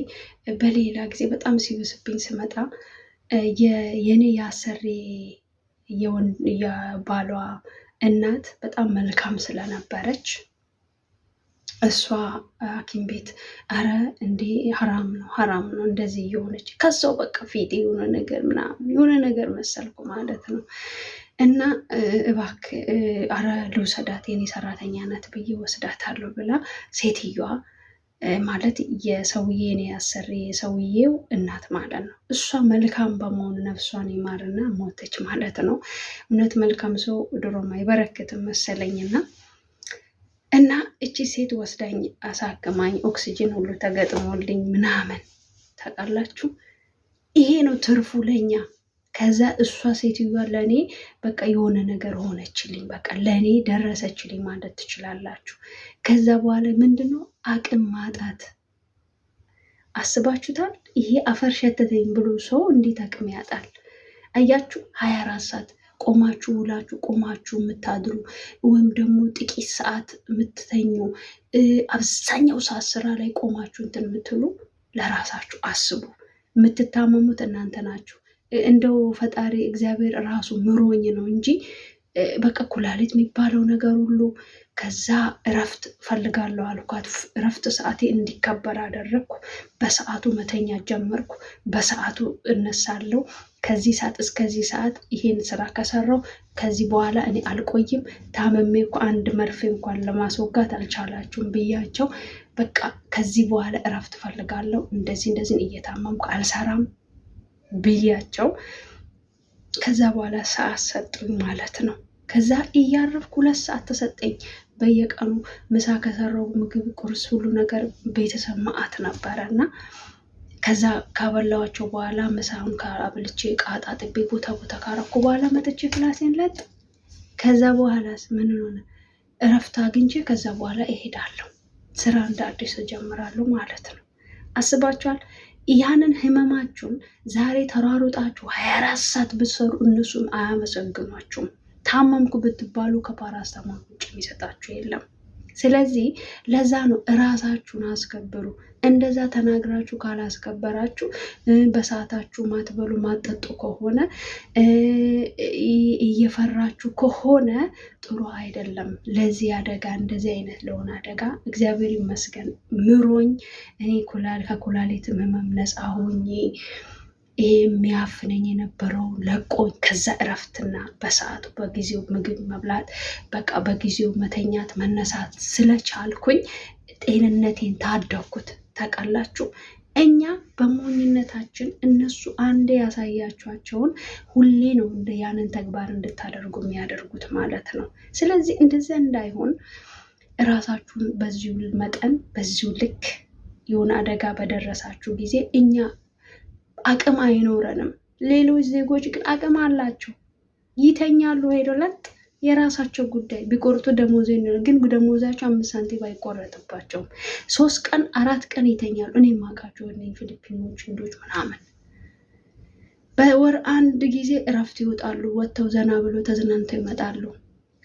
በሌላ ጊዜ በጣም ሲብስብኝ ስመጣ የኔ ያሰሬ የባሏ እናት በጣም መልካም ስለነበረች እሷ ሐኪም ቤት አረ እንዴ ሐራም ነው እንደዚህ እየሆነች ከሰው በቃ ፊት የሆነ ነገር ምናምን የሆነ ነገር መሰልኩ ማለት ነው። እና እባክህ አረ ልውሰዳት የኔ ሰራተኛ ናት ብዬ ወስዳታለሁ ብላ ሴትዮዋ ማለት የሰውዬ እኔ ያሰሬ የሰውዬው እናት ማለት ነው። እሷ መልካም በመሆኑ ነፍሷን ይማርና ሞተች ማለት ነው። እውነት መልካም ሰው ድሮም አይበረክትም መሰለኝና እና እቺ ሴት ወስዳኝ አሳክማኝ ኦክሲጅን ሁሉ ተገጥሞልኝ ምናምን ታውቃላችሁ። ይሄ ነው ትርፉ ለኛ። ከዛ እሷ ሴትዮዋ ለእኔ በቃ የሆነ ነገር ሆነችልኝ፣ በቃ ለእኔ ደረሰችልኝ ማለት ትችላላችሁ። ከዛ በኋላ ምንድነው አቅም ማጣት አስባችሁታል? ይሄ አፈር ሸተተኝ ብሎ ሰው እንዴት አቅም ያጣል? አያችሁ 24 ሰዓት ቆማችሁ ውላችሁ ቆማችሁ የምታድሩ ወይም ደግሞ ጥቂት ሰዓት የምትተኙ አብዛኛው ሰዓት ስራ ላይ ቆማችሁ እንትን የምትሉ ለራሳችሁ አስቡ። የምትታመሙት እናንተ ናችሁ። እንደው ፈጣሪ እግዚአብሔር ራሱ ምሮኝ ነው እንጂ በቃ ኩላሊት የሚባለው ነገር ሁሉ ከዛ እረፍት ፈልጋለሁ አልኳት። እረፍት ሰዓቴ እንዲከበር አደረግኩ። በሰዓቱ መተኛ ጀመርኩ። በሰዓቱ እነሳለሁ። ከዚህ ሰዓት እስከዚህ ሰዓት ይሄን ስራ ከሰራው ከዚህ በኋላ እኔ አልቆይም። ታመሜ እኮ 1 መርፌ እንኳን ለማስወጋት አልቻላችሁም ብያቸው በቃ ከዚህ በኋላ እረፍት ፈልጋለሁ፣ እንደዚህ እየታመምኩ አልሰራም ብያቸው ከዛ በኋላ ሰዓት ሰጡኝ ማለት ነው። ከዛ እያረፍኩ 2 ሰዓት ተሰጠኝ። በየቀኑ ምሳ ከሰራው ምግብ፣ ቁርስ፣ ሁሉ ነገር ቤተሰብ ማአት ነበረ እና ከዛ ካበላዋቸው በኋላ ምሳውን ካብልቼ ቃጣ ጥቤ ቦታ ካረኩ በኋላ መጥቼ ክላሴን ለጥ ከዛ በኋላስ ምን ሆነ እረፍት አግኝቼ ከዛ በኋላ እሄዳለሁ። ስራ እንደ አዲስ እጀምራለሁ ማለት ነው። አስባችኋል? ያንን ህመማችሁን ዛሬ ተሯሩጣችሁ 24 ሰዓት ብትሰሩ እነሱም አያመሰግኗችሁም። ታመምኩ ብትባሉ ከፓራስታሞል ውጭ የሚሰጣችሁ የለም። ስለዚህ ለዛ ነው እራሳችሁን አስከብሩ። እንደዛ ተናግራችሁ ካላስከበራችሁ በሰዓታችሁ ማትበሉ ማጠጡ ከሆነ እየፈራችሁ ከሆነ ጥሩ አይደለም። ለዚህ አደጋ እንደዚህ አይነት ለሆነ አደጋ እግዚአብሔር ይመስገን ምሮኝ እኔ ከኩላሊት ህመም ነፃ ሆኜ ይሄ የሚያፍነኝ የነበረው ለቆኝ ከዛ እረፍትና በሰዓቱ በጊዜው ምግብ መብላት በቃ በጊዜው መተኛት መነሳት ስለቻልኩኝ ጤንነቴን ታደኩት። ታውቃላችሁ እኛ በሞኝነታችን እነሱ አንዴ ያሳያቸውን ሁሌ ነው እንደ ያንን ተግባር እንድታደርጉ የሚያደርጉት ማለት ነው። ስለዚህ እንደዚያ እንዳይሆን እራሳችሁን በዚሁ መጠን በዚሁ ልክ የሆነ አደጋ በደረሳችሁ ጊዜ እኛ አቅም አይኖረንም። ሌሎች ዜጎች ግን አቅም አላቸው። ይተኛሉ ሄዶ ለጥ የራሳቸው ጉዳይ ቢቆርጡ ደሞዝ ግን ደሞዛቸው 5 ሳንቲም አይቆረጥባቸውም። 3 ቀን 4 ቀን ይተኛሉ። እኔ ማውቃቸው ፊሊፒኖች እንዶች ምናምን በወር 1 ጊዜ እረፍት ይወጣሉ። ወጥተው ዘና ብሎ ተዝናንተው ይመጣሉ።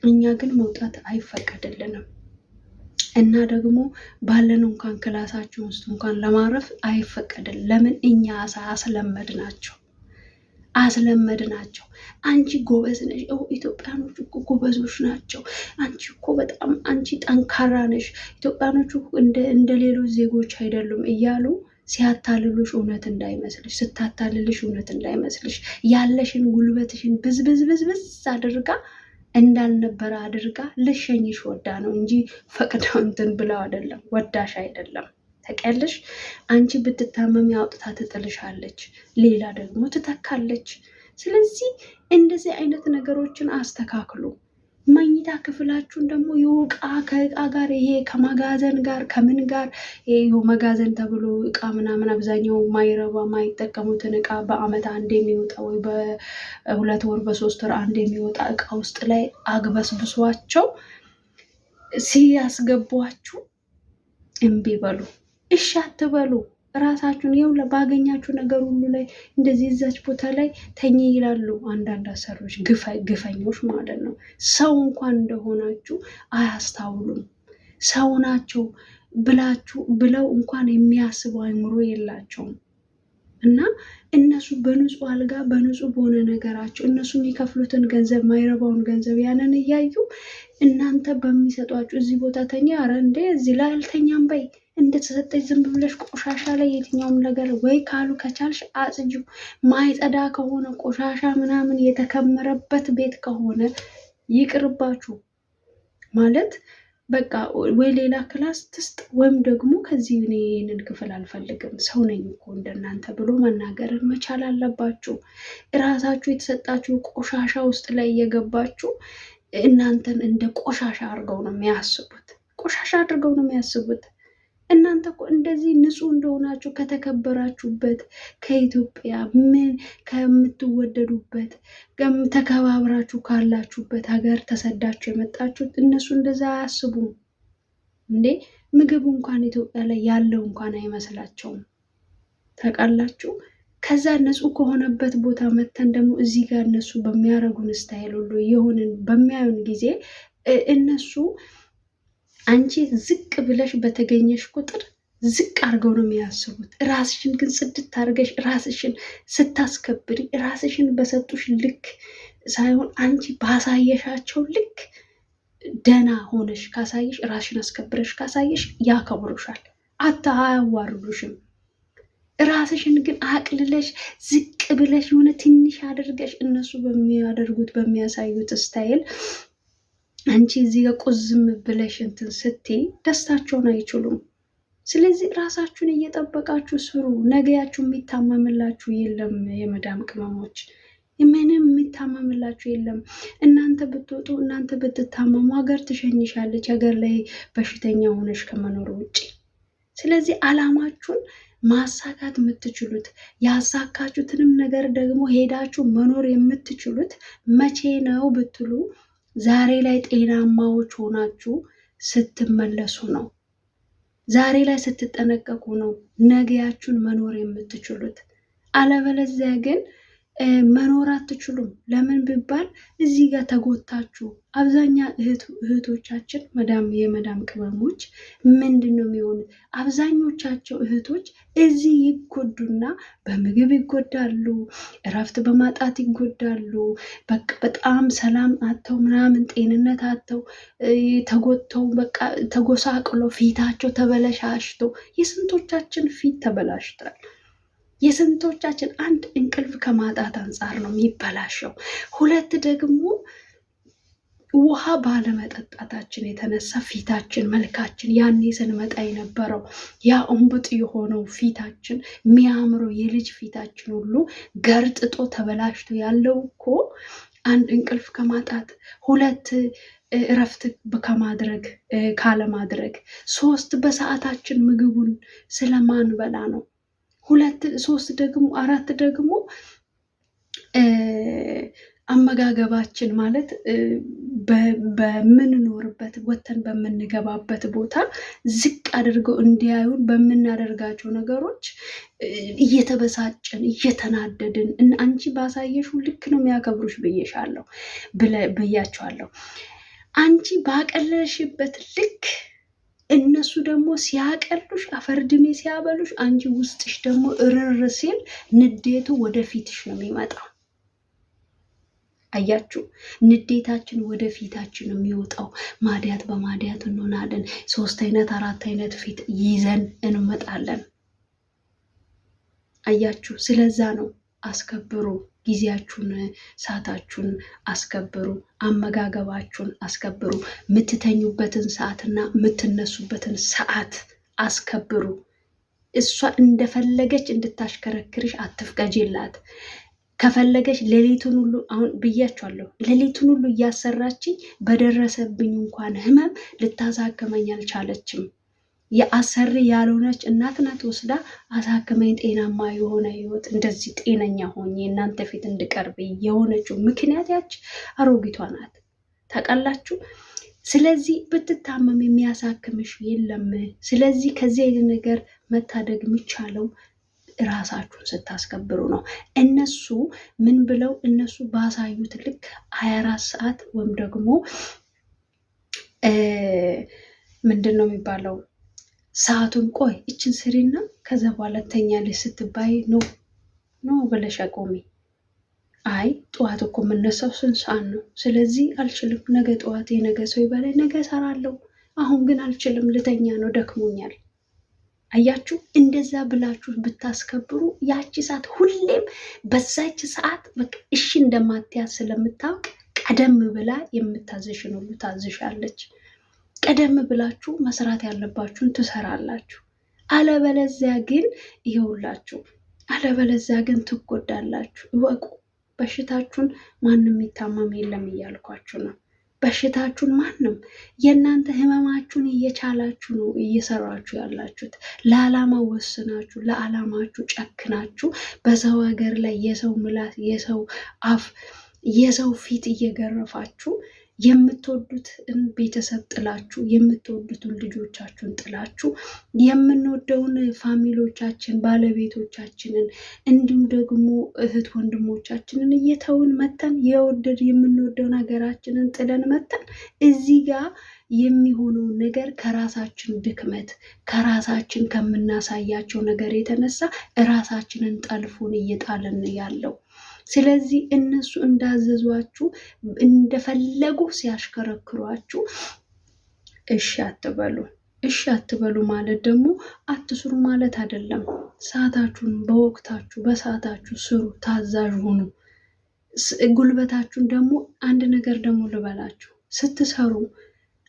እኛ ግን መውጣት አይፈቀድልንም እና ደግሞ ባለን እንኳን ክላሳችን ውስጥ እንኳን ለማረፍ አይፈቀድል። ለምን? እኛ አስለመድ ናቸው። አንቺ ጎበዝ ነሽ፣ ኢትዮጵያኖች እኮ ጎበዞች ናቸው፣ አንቺ እኮ በጣም አንቺ ጠንካራ ነሽ፣ ኢትዮጵያኖች እንደ ሌሎች ዜጎች አይደሉም እያሉ ሲያታልሉሽ እውነት እንዳይመስልሽ፣ ስታታልልሽ እውነት እንዳይመስልሽ ያለሽን ጉልበትሽን ብዝብዝብዝብዝ አድርጋ እንዳልነበረ አድርጋ ልሸኝሽ ወዳ ነው እንጂ ፈቅደው እንትን ብለው አይደለም፣ ወዳሽ አይደለም። ታውቂያለሽ? አንቺ ብትታመሚ አውጥታ ትጥልሻለች፣ ሌላ ደግሞ ትተካለች። ስለዚህ እንደዚህ አይነት ነገሮችን አስተካክሉ። መኝታ ክፍላችሁን ደግሞ የእቃ ከእቃ ጋር ይሄ ከመጋዘን ጋር ከምን ጋር መጋዘን ተብሎ እቃ ምናምን አብዛኛው ማይረባ ማይጠቀሙትን እቃ በአመት አንድ የሚወጣ ወይ በ2 ወር በ3 ወር አንድ የሚወጣ እቃ ውስጥ ላይ አግበስብሷቸው ሲያስገቧችሁ እምቢ በሉ፣ እሺ አትበሉ። ራሳችሁን ይኸው ባገኛችሁ ነገር ሁሉ ላይ እንደዚህ እዛች ቦታ ላይ ተኝ ይላሉ አንዳንድ አሰሪዎች፣ ግፈኞች ማለት ነው። ሰው እንኳን እንደሆናችሁ አያስታውሉም። ሰው ናቸው ብለው እንኳን የሚያስቡ አይምሮ የላቸውም። እና እነሱ በንጹህ አልጋ በንጹህ በሆነ ነገራቸው እነሱ የሚከፍሉትን ገንዘብ ማይረባውን ገንዘብ ያንን እያዩ እናንተ በሚሰጧችሁ እዚህ ቦታ ተኛ፣ ኧረ እንዴ እዚህ ላይ አልተኛም በይ እንደተሰጠች ዝም ብለሽ ቆሻሻ ላይ የትኛውም ነገር ወይ ካሉ ከቻልሽ አጽጂው። ማይጸዳ ከሆነ ቆሻሻ ምናምን የተከመረበት ቤት ከሆነ ይቅርባችሁ ማለት በቃ ወይ ሌላ ክላስ ትስጥ ወይም ደግሞ ከዚህ እኔ ይህንን ክፍል አልፈልግም ሰው ነኝ እኮ እንደናንተ ብሎ መናገርን መቻል አለባችሁ። እራሳችሁ የተሰጣችሁ ቆሻሻ ውስጥ ላይ እየገባችሁ እናንተን እንደ ቆሻሻ አድርገው ነው የሚያስቡት። ቆሻሻ አድርገው ነው የሚያስቡት። እናንተ እኮ እንደዚህ ንጹህ እንደሆናችሁ ከተከበራችሁበት ከኢትዮጵያ ምን ከምትወደዱበት ተከባብራችሁ ካላችሁበት ሀገር ተሰዳችሁ የመጣችሁት እነሱ እንደዛ አያስቡም እንዴ? ምግቡ እንኳን ኢትዮጵያ ላይ ያለው እንኳን አይመስላቸውም። ታውቃላችሁ? ከዛ ንጹህ ከሆነበት ቦታ መተን ደግሞ እዚህ ጋር እነሱ በሚያረጉን ስታይል ሁሉ የሆንን በሚያዩን ጊዜ እነሱ አንቺ ዝቅ ብለሽ በተገኘሽ ቁጥር ዝቅ አድርገው ነው የሚያስቡት። ራስሽን ግን ጽድት አድርገሽ ራስሽን ስታስከብሪ ራስሽን በሰጡሽ ልክ ሳይሆን አንቺ ባሳየሻቸው ልክ ደህና ሆነሽ ካሳየሽ፣ ራስሽን አስከብረሽ ካሳየሽ ያከብሩሻል፣ አያዋርዱሽም። ራስሽን ግን አቅልለሽ ዝቅ ብለሽ የሆነ ትንሽ አድርገሽ እነሱ በሚያደርጉት በሚያሳዩት ስታይል አንቺ እዚህ ጋር ቁዝም ብለሽ እንትን ስትይ ደስታቸውን አይችሉም። ስለዚህ ራሳችሁን እየጠበቃችሁ ስሩ። ነገያችሁ የሚታመምላችሁ የለም። የመዳም ቅመሞች ምንም የሚታመምላችሁ የለም። እናንተ ብትወጡ እናንተ ብትታመሙ ሀገር ትሸኝሻለች፣ ሀገር ላይ በሽተኛ ሆነሽ ከመኖር ውጭ። ስለዚህ አላማችሁን ማሳካት የምትችሉት ያሳካችሁትንም ነገር ደግሞ ሄዳችሁ መኖር የምትችሉት መቼ ነው ብትሉ ዛሬ ላይ ጤናማዎች ሆናችሁ ስትመለሱ ነው። ዛሬ ላይ ስትጠነቀቁ ነው ነገያችሁን መኖር የምትችሉት። አለበለዚያ ግን መኖር አትችሉም። ለምን ቢባል እዚህ ጋር ተጎታችሁ። አብዛኛ እህቶቻችን የመዳም ቅመሞች ምንድን ነው የሚሆኑት? አብዛኞቻቸው እህቶች እዚህ ይጎዱና በምግብ ይጎዳሉ፣ እረፍት በማጣት ይጎዳሉ። በቃ በጣም ሰላም አጥተው ምናምን ጤንነት አጥተው ተጎድተው በቃ ተጎሳቅሎ ፊታቸው ተበለሻሽቶ የስንቶቻችን ፊት ተበላሽቷል። የስንቶቻችን አንድ እንቅልፍ ከማጣት አንጻር ነው የሚበላሸው። ሁለት ደግሞ ውሃ ባለመጠጣታችን የተነሳ ፊታችን መልካችን ያኔ ስንመጣ የነበረው ያ እንቡጥ የሆነው ፊታችን የሚያምረው የልጅ ፊታችን ሁሉ ገርጥጦ ተበላሽቶ ያለው እኮ አንድ እንቅልፍ ከማጣት፣ ሁለት እረፍት ከማድረግ ካለማድረግ፣ ሶስት በሰዓታችን ምግቡን ስለማንበላ ነው። ሁለት ሶስት ደግሞ አራት ደግሞ አመጋገባችን ማለት በምንኖርበት ወተን በምንገባበት ቦታ ዝቅ አድርገው እንዲያዩን በምናደርጋቸው ነገሮች እየተበሳጨን እየተናደድን አንቺ ባሳየሽው ልክ ነው የሚያከብሩሽ ብያቸዋለሁ። አንቺ ባቀለልሽበት ልክ እነሱ ደግሞ ሲያቀሉሽ አፈርድሜ ሲያበሉሽ አንቺ ውስጥሽ ደግሞ እርር ሲል ንዴቱ ወደፊትሽ ነው የሚመጣው። አያችሁ፣ ንዴታችን ወደፊታችን የሚወጣው ማዲያት በማዲያት እንሆናለን። 3 አይነት 4 አይነት ፊት ይዘን እንመጣለን። አያችሁ፣ ስለዛ ነው አስከብሩ። ጊዜያችሁን፣ ሰዓታችሁን አስከብሩ። አመጋገባችሁን አስከብሩ። የምትተኙበትን ሰዓትና የምትነሱበትን ሰዓት አስከብሩ። እሷ እንደፈለገች እንድታሽከረክርሽ አትፍቀጂላት። ከፈለገች ሌሊቱን ሁሉ አሁን ብያቸዋለሁ፣ ሌሊቱን ሁሉ እያሰራችኝ በደረሰብኝ እንኳን ህመም ልታሳክመኝ አልቻለችም። የአሰሪ ያልሆነች እናት ናት ወስዳ አሳክመኝ ጤናማ የሆነ ህይወት እንደዚህ ጤነኛ ሆኜ እናንተ ፊት እንድቀርብ የሆነችው ምክንያት ያች አሮጊቷ ናት። ታውቃላችሁ። ስለዚህ ብትታመም የሚያሳክምሽ የለም። ስለዚህ ከዚህ አይነት ነገር መታደግ የሚቻለው ራሳችሁን ስታስከብሩ ነው። እነሱ ምን ብለው እነሱ ባሳዩት ልክ 24 ሰዓት ወይም ደግሞ ምንድን ነው የሚባለው ሰዓቱን ቆይ እችን ስሪና ከዛ በኋላ ተኛለሽ ስትባይ ኖ ብለሽ አቆሚ። አይ ጠዋት እኮ የምነሳው ስንት ሰዓት ነው? ስለዚህ አልችልም። ነገ ጠዋት የነገ ሰው ይበላይ ነገ እሰራለሁ። አሁን ግን አልችልም፣ ልተኛ ነው፣ ደክሞኛል። አያችሁ፣ እንደዛ ብላችሁ ብታስከብሩ ያቺ ሰዓት ሁሌም በዛች ሰዓት በቃ እሺ እንደማትያዝ ስለምታውቅ ቀደም ብላ የምታዘሽን ሁሉ ታዝሻለች። ቀደም ብላችሁ መስራት ያለባችሁን ትሰራላችሁ። አለበለዚያ ግን ይኸውላችሁ፣ አለበለዚያ ግን ትጎዳላችሁ። እወቁ። በሽታችሁን ማንም የሚታመም የለም እያልኳችሁ ነው። በሽታችሁን ማንም የእናንተ ህመማችሁን እየቻላችሁ ነው እየሰራችሁ ያላችሁት። ለዓላማ ወስናችሁ ለዓላማችሁ ጨክናችሁ በሰው ሀገር ላይ የሰው ምላስ የሰው አፍ የሰው ፊት እየገረፋችሁ የምትወዱትን ቤተሰብ ጥላችሁ የምትወዱትን ልጆቻችሁን ጥላችሁ የምንወደውን ፋሚሊዎቻችን ባለቤቶቻችንን እንዲሁም ደግሞ እህት ወንድሞቻችንን እየተውን መተን የወደድ የምንወደውን ሀገራችንን ጥለን መተን እዚህ ጋር የሚሆነው ነገር ከራሳችን ድክመት ከራሳችን ከምናሳያቸው ነገር የተነሳ ራሳችንን ጠልፎን እየጣለን ያለው። ስለዚህ እነሱ እንዳዘዟችሁ እንደፈለጉ ሲያሽከረክሯችሁ እሺ አትበሉ። እሺ አትበሉ ማለት ደግሞ አትስሩ ማለት አይደለም። ሰዓታችሁን በወቅታችሁ በሰዓታችሁ ስሩ፣ ታዛዥ ሁኑ። ጉልበታችሁን ደግሞ አንድ ነገር ደግሞ ልበላችሁ፣ ስትሰሩ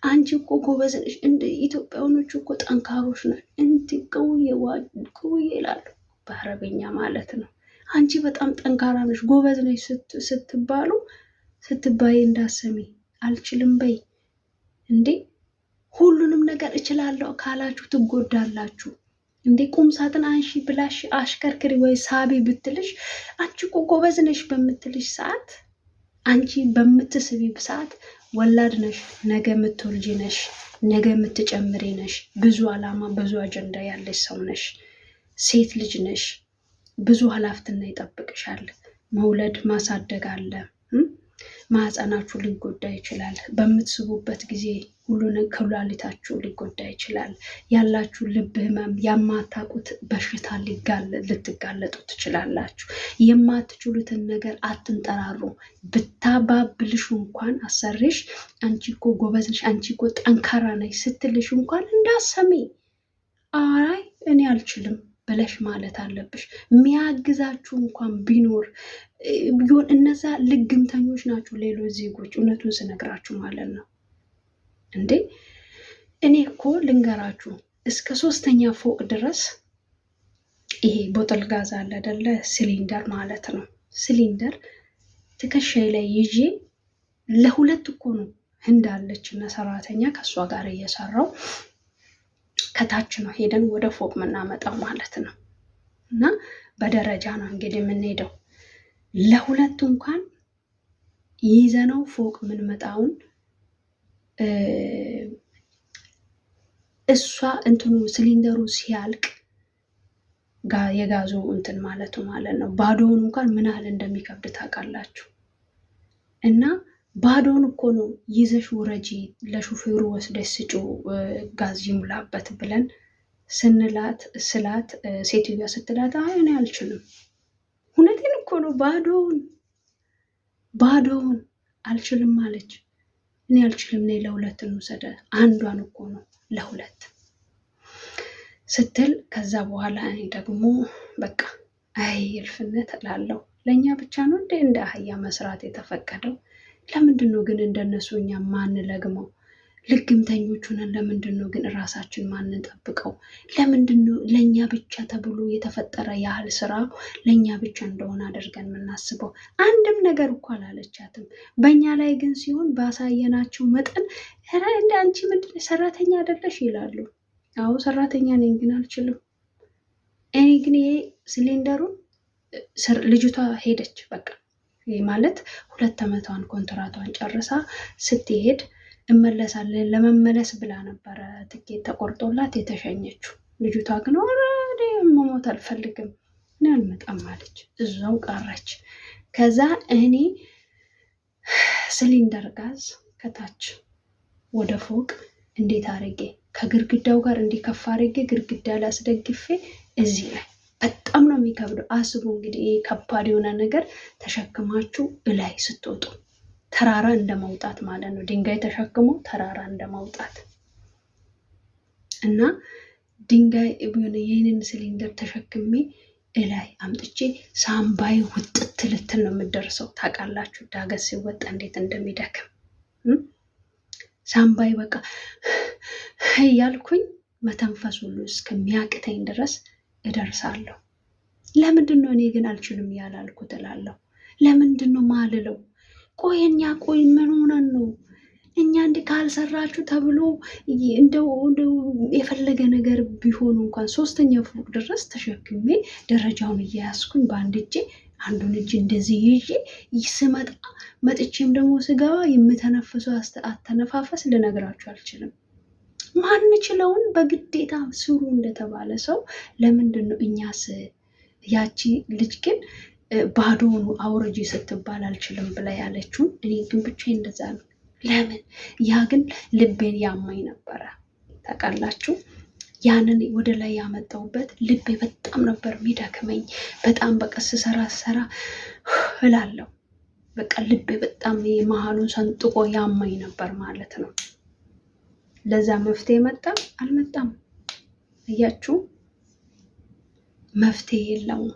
አንቺ እኮ ጎበዝ ነሽ፣ እንደ ኢትዮጵያውያኖች እኮ ጠንካሮች ነን፣ እንት ቅውዬ ይላሉ በአረበኛ ማለት ነው። አንቺ በጣም ጠንካራ ነሽ ጎበዝ ነሽ ስትባይ እንዳሰሚ አልችልም በይ እንዴ። ሁሉንም ነገር እችላለሁ ካላችሁ ትጎዳላችሁ። እንዴ ቁም ሳጥን አንሺ ብላሽ አሽከርክሪ ወይ ሳቢ ብትልሽ አንቺ እኮ ጎበዝ ነሽ በምትልሽ ሰዓት አንቺ በምትስቢ ሰዓት ወላድ ነሽ፣ ነገ የምትወልጂ ነሽ፣ ነገ የምትጨምሪ ነሽ። ብዙ አላማ ብዙ አጀንዳ ያለሽ ሰው ነሽ። ሴት ልጅ ነሽ። ብዙ ኃላፊነት ይጠብቅሻል። መውለድ ማሳደግ አለ። ማህፀናችሁ ሊጎዳ ይችላል። በምትስቡበት ጊዜ ሁሉን ኩላሊታችሁ ሊጎዳ ይችላል። ያላችሁ ልብ ህመም፣ የማታውቁት በሽታ ልትጋለጡ ትችላላችሁ። የማትችሉትን ነገር አትንጠራሩ። ብታባብልሽ እንኳን አሰሪሽ አንቺ እኮ ጎበዝ ነሽ፣ አንቺ እኮ ጠንካራ ነሽ ስትልሽ እንኳን እንዳሰሚ አይ እኔ አልችልም ብለሽ ማለት አለብሽ። የሚያግዛችሁ እንኳን ቢኖር ቢሆን እነዛ ልግምተኞች ናቸው ሌሎች ዜጎች፣ እውነቱን ስነግራችሁ ማለት ነው። እንዴ እኔ እኮ ልንገራችሁ እስከ 3ኛ ፎቅ ድረስ ይሄ ቦጥል ጋዝ አለ አይደለ? ሲሊንደር ማለት ነው። ሲሊንደር ትከሻዬ ላይ ይዤ ለሁለት እኮ ነው እንዳለች እና ሰራተኛ ከእሷ ጋር እየሰራው ከታች ነው ሄደን ወደ ፎቅ የምናመጣው ማለት ነው። እና በደረጃ ነው እንግዲህ የምንሄደው። ለሁለቱ እንኳን ይዘነው ፎቅ የምንመጣውን እሷ እንትኑ ሲሊንደሩ ሲያልቅ የጋዙ እንትን ማለቱ ማለት ነው። ባዶውን እንኳን ምን ያህል እንደሚከብድ ታውቃላችሁ። እና ባዶውን እኮ ነው ይዘሽ ውረጂ፣ ለሹፌሩ ወስደሽ ስጩ ጋዝ ይሙላበት ብለን ስላት ሴትዮዋ ስትላት አይ እኔ አልችልም። እውነቴን እኮ ነው። ባዶውን አልችልም አለች። እኔ አልችልም፣ እኔ ለሁለት እንውሰደ፣ አንዷን እኮ ነው ለሁለት ስትል ከዛ በኋላ እኔ ደግሞ በቃ አይ እልፍነት እላለሁ። ለእኛ ብቻ ነው እንደ አህያ መስራት የተፈቀደው? ለምንድን ነው ግን እንደነሱ እኛ ማንለግመው? ልግምተኞቹንን ለምንድን ነው ግን እራሳችን ማንጠብቀው? ለምንድን ነው ለእኛ ብቻ ተብሎ የተፈጠረ ያህል ስራ ለእኛ ብቻ እንደሆነ አድርገን የምናስበው? አንድም ነገር እኮ አላለቻትም። በእኛ ላይ ግን ሲሆን ባሳየናቸው መጠን እንደ አንቺ ምንድን ሰራተኛ አይደለሽ ይላሉ። አዎ ሰራተኛ ነኝ ግን አልችልም። እኔ ግን ይሄ ሲሊንደሩን ልጅቷ ሄደች በቃ ማለት 2 ዓመቷን ኮንትራቷን ጨርሳ ስትሄድ እመለሳለን ለመመለስ ብላ ነበረ ትኬት ተቆርጦላት የተሸኘችው። ልጅቷ ግን ኦልሬዲ መሞት አልፈልግም እኔ አልመጣም አለች፣ እዛው ቀረች። ከዛ እኔ ሲሊንደር ጋዝ ከታች ወደ ፎቅ እንዴት አድርጌ ከግርግዳው ጋር እንዲከፋ አድርጌ ግርግዳ ላይ አስደግፌ እዚህ ላይ በጣም ነው የሚከብደው። አስቡ እንግዲህ ይሄ ከባድ የሆነ ነገር ተሸክማችሁ እላይ ስትወጡ ተራራ እንደመውጣት ማለት ነው። ድንጋይ ተሸክሞ ተራራ እንደመውጣት እና ድንጋይ ይህንን ሲሊንደር ተሸክሜ እላይ አምጥቼ ሳምባይ ውጥት ልትል ነው የምደርሰው። ታውቃላችሁ ዳገት ሲወጣ እንዴት እንደሚደክም ሳምባይ በቃ እያልኩኝ መተንፈስ ሁሉ እስከሚያቅተኝ ድረስ እደርሳለሁ። ለምንድን ነው እኔ ግን አልችልም ያላልኩት እላለሁ? ለምንድን ነው ማልለው? ቆይ ምን ሆነን ነው እኛ እንዲህ ካልሰራችሁ ተብሎ እንደው የፈለገ ነገር ቢሆኑ እንኳን 3ኛ ፎቅ ድረስ ተሸክሜ ደረጃውን እያያዝኩኝ በአንድ እጄ አንዱን እጅ እንደዚህ ይዤ ስመጣ መጥቼም ደግሞ ስገባ የምተነፍሰው አተነፋፈስ ልነግራችሁ አልችልም። ማንችለውን በግዴታ ስሩ እንደተባለ ሰው ለምንድን ነው እኛስ? ያቺ ልጅ ግን ባዶኑ አውርጂ ስትባል አልችልም ብላ ያለችውን እኔ ግን ብቻ እንደዛ ነው። ለምን? ያ ግን ልቤን ያማኝ ነበረ ታውቃላችሁ። ያንን ወደ ላይ ያመጣውበት ልቤ በጣም ነበር የሚደክመኝ። በጣም በቃ ስሰራ እላለሁ። በቃ ልቤ በጣም መሀሉን ሰንጥቆ ያማኝ ነበር ማለት ነው። ለዛ መፍትሄ መጣ አልመጣም? እያችሁ መፍትሄ የለውም።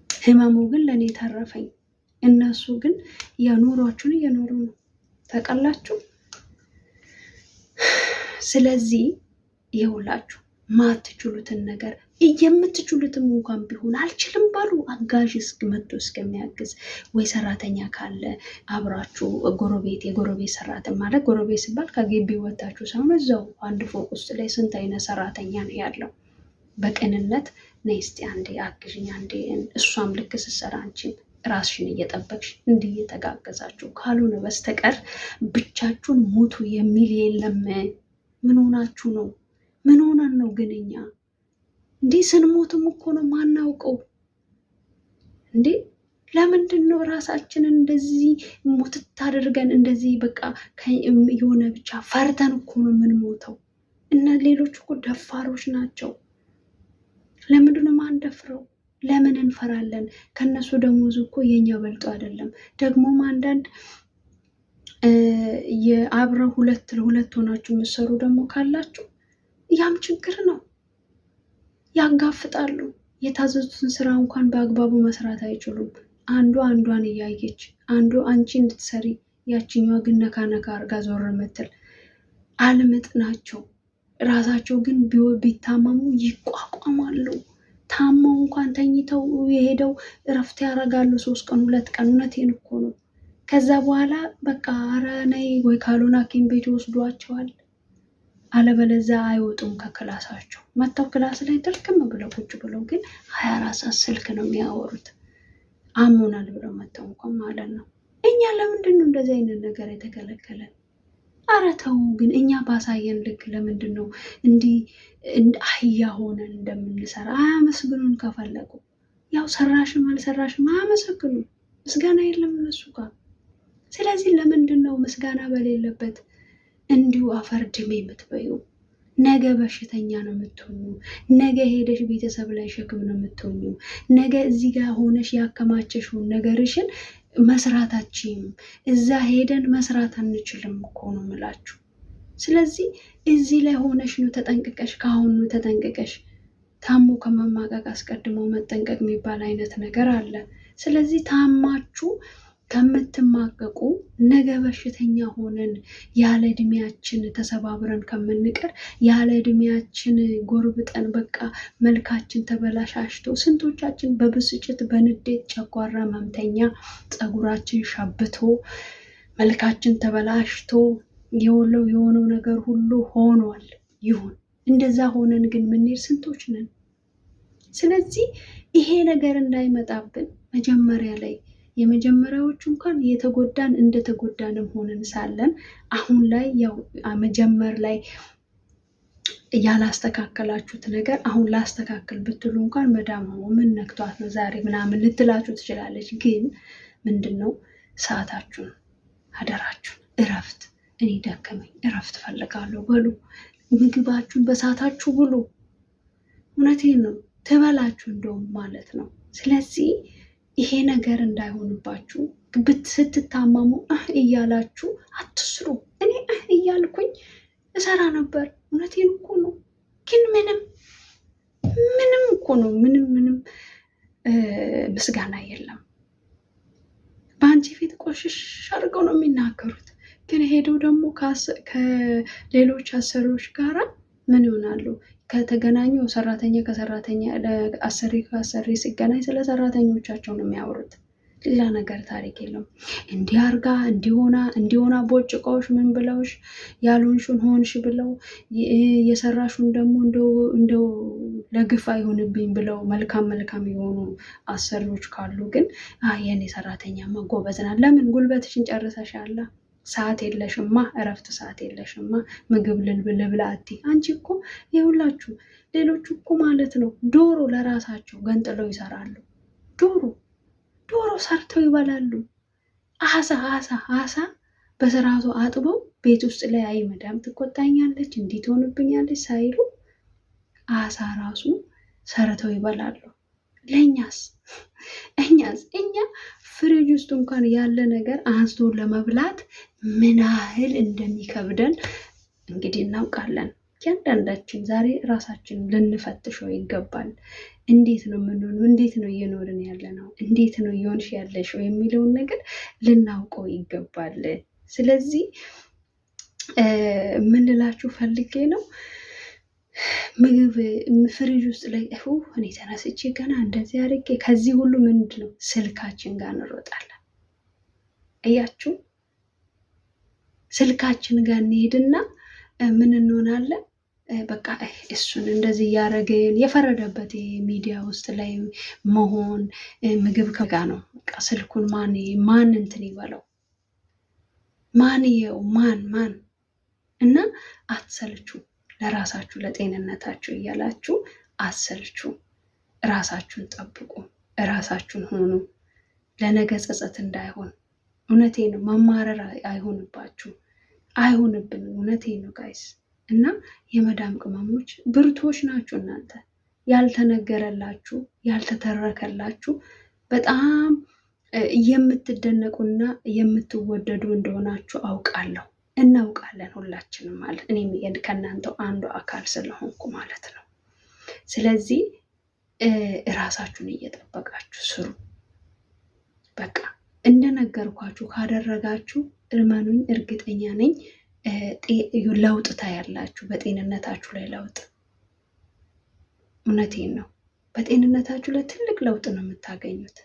ህመሙ ግን ለእኔ ተረፈኝ። እነሱ ግን የኑሯችሁን እየኖሩ ነው ታውቃላችሁ። ስለዚህ ይኸውላችሁ ማትችሉትን ነገር የምትችሉትም እንኳን ቢሆን አልችልም ባሉ አጋዥ መጥቶ እስከሚያግዝ ወይ ሰራተኛ ካለ አብራችሁ የጎረቤት ሰራተኛ ማለት ጎረቤት ሲባል ከግቢ ወታችሁ ሳይሆን እዛው አንድ ፎቅ ውስጥ ላይ ስንት አይነት ሰራተኛ ነው ያለው። በቅንነት ነይ እስቲ አንዴ አግዥኝ አንዴ፣ እሷም ልክ ስትሰራ አንቺም ራስሽን እየጠበቅሽ እንዲህ እየተጋገዛችሁ ካልሆነ በስተቀር ብቻችሁን ሞቱ የሚል የለም። ምን ሆናችሁ ነው? ምን ሆነን ነው ግን እኛ እንዲህ ስንሞትም እኮ ነው ማናውቀው እንዴ? ለምንድን ነው ራሳችንን እንደዚህ ሞትት አድርገን እንደዚህ በቃ የሆነ ብቻ ፈርተን እኮ ነው የምንሞተው? እና ሌሎች እኮ ደፋሮች ናቸው። ለምንድን ነው ማንደፍረው? ለምን እንፈራለን? ከነሱ ደሞዝ እኮ የኛ በልጦ አይደለም። ደግሞም አንዳንድ የአብረው ሁለት ሆናችሁ የምትሰሩ ደግሞ ካላችሁ ያም ችግር ነው። ያጋፍጣሉ። የታዘዙትን ስራ እንኳን በአግባቡ መስራት አይችሉም። አንዱ አንዷን እያየች አንዱ አንቺ እንድትሰሪ ያችኛዋ ግን ነካ ነካ አርጋ ዞር ምትል አልምጥ ናቸው። ራሳቸው ግን ቢታመሙ ይቋቋማሉ። ታመው እንኳን ተኝተው የሄደው እረፍት ያደርጋሉ 3 ቀን 2 ቀን። እውነቴን እኮ ነው። ከዛ በኋላ በቃ ኧረ ነይ ወይ ካልሆነ ሐኪም ቤት ይወስዷቸዋል። አለበለዛ አይወጡም ከክላሳቸው። መጥተው ክላስ ላይ ድርቅም ብለው ቁጭ ብለው ግን 24 ሰዓት ስልክ ነው የሚያወሩት። አሞናል ብለው መጥተው እንኳን ማለት ነው። እኛ ለምንድን ነው እንደዚህ አይነት ነገር የተከለከለን? ኧረ ተው ግን እኛ ባሳየን ልክ ለምንድን ነው እንዲህ አህያ ሆነን እንደምንሰራ? አያመስግኑን። ከፈለጉ ያው ሰራሽም አልሰራሽም አያመሰግኑ። ምስጋና የለም እነሱ ጋር። ስለዚህ ለምንድን ነው ምስጋና በሌለበት እንዲሁ አፈር ድሜ የምትበዩ? ነገ በሽተኛ ነው የምትሆኙ። ነገ ሄደሽ ቤተሰብ ላይ ሸክም ነው የምትሆኙ። ነገ እዚህ ጋር ሆነሽ ያከማቸሽውን ነገርሽን መስራታችም እዛ ሄደን መስራት አንችልም እኮ ነው የምላችሁ። ስለዚህ እዚህ ላይ ሆነሽ ነው ተጠንቅቀሽ፣ ከአሁኑ ተጠንቅቀሽ። ታሞ ከመማቀቅ አስቀድሞ መጠንቀቅ የሚባል አይነት ነገር አለ። ስለዚህ ታማችሁ ከምትማቀቁ ነገ በሽተኛ ሆነን ያለ እድሜያችን ተሰባብረን ከምንቀር ያለ እድሜያችን ጎርብጠን በቃ መልካችን ተበላሻሽቶ ስንቶቻችን በብስጭት በንዴት ጨጓራ መምተኛ ፀጉራችን ሸብቶ መልካችን ተበላሽቶ የሆነው ነገር ሁሉ ሆኗል። ይሁን እንደዛ ሆነን ግን ምንሄድ ስንቶች ነን? ስለዚህ ይሄ ነገር እንዳይመጣብን መጀመሪያ ላይ የመጀመሪያዎቹ እንኳን የተጎዳን እንደተጎዳንም ሆነን ሳለን አሁን ላይ ያው መጀመር ላይ ያላስተካከላችሁት ነገር አሁን ላስተካከል ብትሉ እንኳን መዳም ምን ነክቷት ነው ዛሬ ምናምን ልትላችሁ ትችላለች። ግን ምንድነው ሰዓታችሁን አደራችሁን እረፍት፣ እኔ ደከመኝ እረፍት ፈልጋለሁ በሉ። ምግባችሁን በሰዓታችሁ ብሉ። እውነቴን ነው ትበላችሁ እንደውም ማለት ነው። ስለዚህ ይሄ ነገር እንዳይሆንባችሁ ስትታመሙ እያላችሁ አትስሩ። እኔ እያልኩኝ እሰራ ነበር። እውነቴን እኮ ነው። ግን ምንም እኮ ነው ምንም ምስጋና የለም። በአንቺ ፊት ቆሽሽ አድርገው ነው የሚናገሩት። ግን ሄደው ደግሞ ከሌሎች አሰሪዎች ጋራ ምን ይሆናሉ? ከተገናኙ ሰራተኛ ከሰራተኛ አሰሪ ከአሰሪ ሲገናኝ ስለ ሰራተኞቻቸው ነው የሚያወሩት። ሌላ ነገር ታሪክ የለም። እንዲያርጋ እንዲሆና ቦጭቆሽ ምን ብለውሽ ያልሆንሽን ሆንሽ ብለው የሰራሹን ደግሞ እንደው ለግፍ አይሆንብኝ ብለው መልካም የሆኑ አሰሪዎች ካሉ ግን የኔ ሰራተኛማ ጎበዝ ናት። ለምን ጉልበትሽን ጨርሰሻላ? ሰዓት የለሽማ፣ እረፍት ሰዓት የለሽማ፣ ምግብ ልብላ አቲ። አንቺ እኮ ይኸውላችሁ ሌሎቹ እኮ ማለት ነው ዶሮ ለራሳቸው ገንጥለው ይሰራሉ። ዶሮ ሰርተው ይበላሉ። አሳ በስርዓቱ አጥበው ቤት ውስጥ ላይ አይ መዳም ትቆጣኛለች እንዲህ ትሆንብኛለች ሳይሉ አሳ ራሱ ሰርተው ይበላሉ። እኛ ፍሪጅ ውስጥ እንኳን ያለ ነገር አንስቶ ለመብላት ምን ያህል እንደሚከብደን እንግዲህ እናውቃለን። እያንዳንዳችን ዛሬ ራሳችን ልንፈትሸው ይገባል። እንዴት ነው የምንሆነው? እንዴት ነው እየኖርን ያለ ነው? እንዴት ነው እየሆንሽ ያለሽው የሚለውን ነገር ልናውቀው ይገባል። ስለዚህ ምን ልላችሁ ፈልጌ ነው ምግብ ፍሪጅ ውስጥ ላይ እኔ ተነስቼ ገና እንደዚህ አድርጌ ከዚህ ሁሉ ምንድን ነው ስልካችን ጋር እንሮጣለን። እያችሁ ስልካችን ጋር እንሄድና ምን እንሆናለን? በቃ እሱን እንደዚህ እያደረግን የፈረደበት ሚዲያ ውስጥ ላይ መሆን ምግብ ከጋ ነው። በቃ ስልኩን ማን እንትን ይበለው ማን ይየው ማን እና አትሰልቹ። ለራሳችሁ ለጤንነታችሁ እያላችሁ አትሰልቹ። ራሳችሁን ጠብቁ፣ ራሳችሁን ሆኑ። ለነገ ጸጸት እንዳይሆን። እውነቴ ነው። መማረር አይሆንባችሁ፣ አይሆንብን። እውነቴ ነው ጋይስ። እና የመዳም ቅመሞች ብርቶች ናችሁ እናንተ። ያልተነገረላችሁ ያልተተረከላችሁ በጣም የምትደነቁና የምትወደዱ እንደሆናችሁ አውቃለሁ። እናውቃለን ሁላችንም ማለት እኔም ከእናንተው አንዱ አካል ስለሆንኩ ማለት ነው። ስለዚህ እራሳችሁን እየጠበቃችሁ ስሩ። በቃ እንደነገርኳችሁ ካደረጋችሁ እመኑኝ፣ እርግጠኛ ነኝ ለውጥ ታያላችሁ። በጤንነታችሁ ላይ ለውጥ፣ እውነቴን ነው። በጤንነታችሁ ላይ ትልቅ ለውጥ ነው የምታገኙት።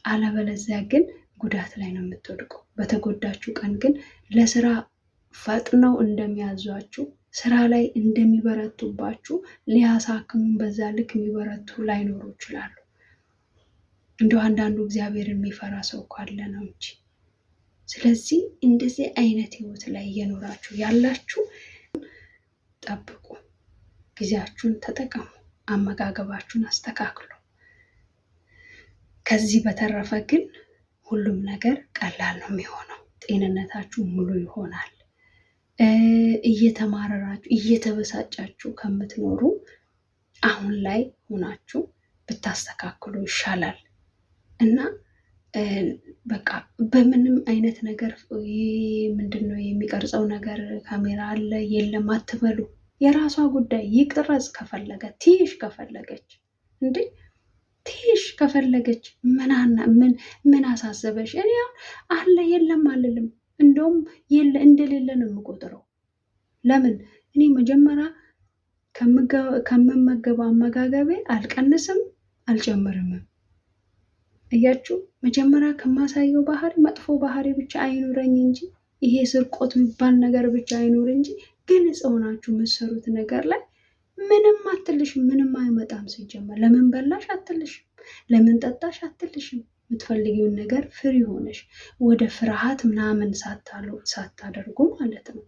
አለበለዚያ ግን ጉዳት ላይ ነው የምትወድቀው። በተጎዳችሁ ቀን ግን ለስራ ፈጥነው እንደሚያዟችሁ፣ ስራ ላይ እንደሚበረቱባችሁ ሊያሳክሙን በዛ ልክ የሚበረቱ ላይኖሩ ይችላሉ። እንደው አንዳንዱ እግዚአብሔር የሚፈራ ሰው እኮ አለ ነው እንጂ። ስለዚህ እንደዚህ አይነት ህይወት ላይ እየኖራችሁ ያላችሁ ጠብቁ፣ ጊዜያችሁን ተጠቀሙ፣ አመጋገባችሁን አስተካክሉ። ከዚህ በተረፈ ግን ሁሉም ነገር ቀላል ነው የሚሆነው። ጤንነታችሁ ሙሉ ይሆናል። እየተማረራችሁ እየተበሳጫችሁ ከምትኖሩ አሁን ላይ ሆናችሁ ብታስተካክሉ ይሻላል እና በቃ በምንም አይነት ነገር ምንድነው የሚቀርጸው ነገር ካሜራ አለ የለም አትበሉ። የራሷ ጉዳይ ይቅረጽ ከፈለገ ትይሽ ከፈለገች እንዴ ትይሽ ከፈለገች ምን አሳሰበሽ? እኔ አለ የለም አልልም። እንደውም እንደሌለ ነው የምቆጥረው። ለምን እኔ መጀመሪያ ከምመገበው አመጋገቤ አልቀንስም አልጨምርምም። እያችሁ መጀመሪያ ከማሳየው ባህሪ መጥፎ ባህሪ ብቻ አይኑረኝ እንጂ ይሄ ስርቆት የሚባል ነገር ብቻ አይኑር እንጂ ግልጽ ሆናችሁ የምትሰሩት ነገር ላይ ምንም አትልሽም፣ ምንም አይመጣም። ሲጀመር ለምን በላሽ አትልሽም፣ ለምን ጠጣሽ አትልሽም። የምትፈልጊውን ነገር ፍሪ ሆነሽ ወደ ፍርሃት ምናምን ሳታደርጉ ማለት ነው።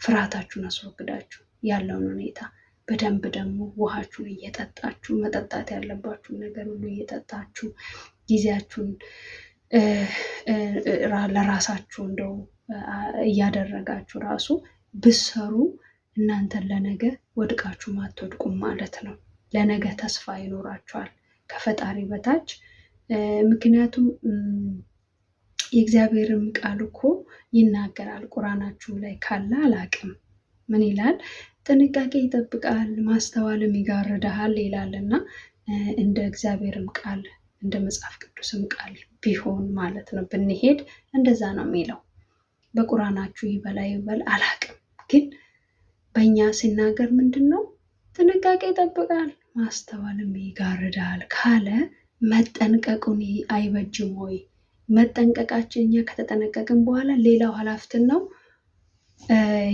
ፍርሃታችሁን አስወግዳችሁ ያለውን ሁኔታ በደንብ ደግሞ ውሃችሁን እየጠጣችሁ መጠጣት ያለባችሁን ነገር ሁሉ እየጠጣችሁ ጊዜያችሁን ለራሳችሁ እንደው እያደረጋችሁ ራሱ ብሰሩ እናንተን ለነገ ወድቃችሁ ማትወድቁም ማለት ነው። ለነገ ተስፋ ይኖራችኋል ከፈጣሪ በታች። ምክንያቱም የእግዚአብሔርም ቃል እኮ ይናገራል። ቁራናችሁ ላይ ካለ አላቅም ምን ይላል? ጥንቃቄ ይጠብቃል ማስተዋልም ይጋርድሃል ይላልና እንደ እግዚአብሔርም ቃል እንደ መጽሐፍ ቅዱስም ቃል ቢሆን ማለት ነው ብንሄድ እንደዛ ነው የሚለው። በቁራናችሁ ይበል አላቅም፣ ግን በእኛ ሲናገር ምንድን ነው? ጥንቃቄ ይጠብቃል ማስተዋልም ይጋርዳል ካለ መጠንቀቁን አይበጅም ወይ? መጠንቀቃችን እኛ ከተጠነቀቅን በኋላ ሌላው ኃላፊነት ነው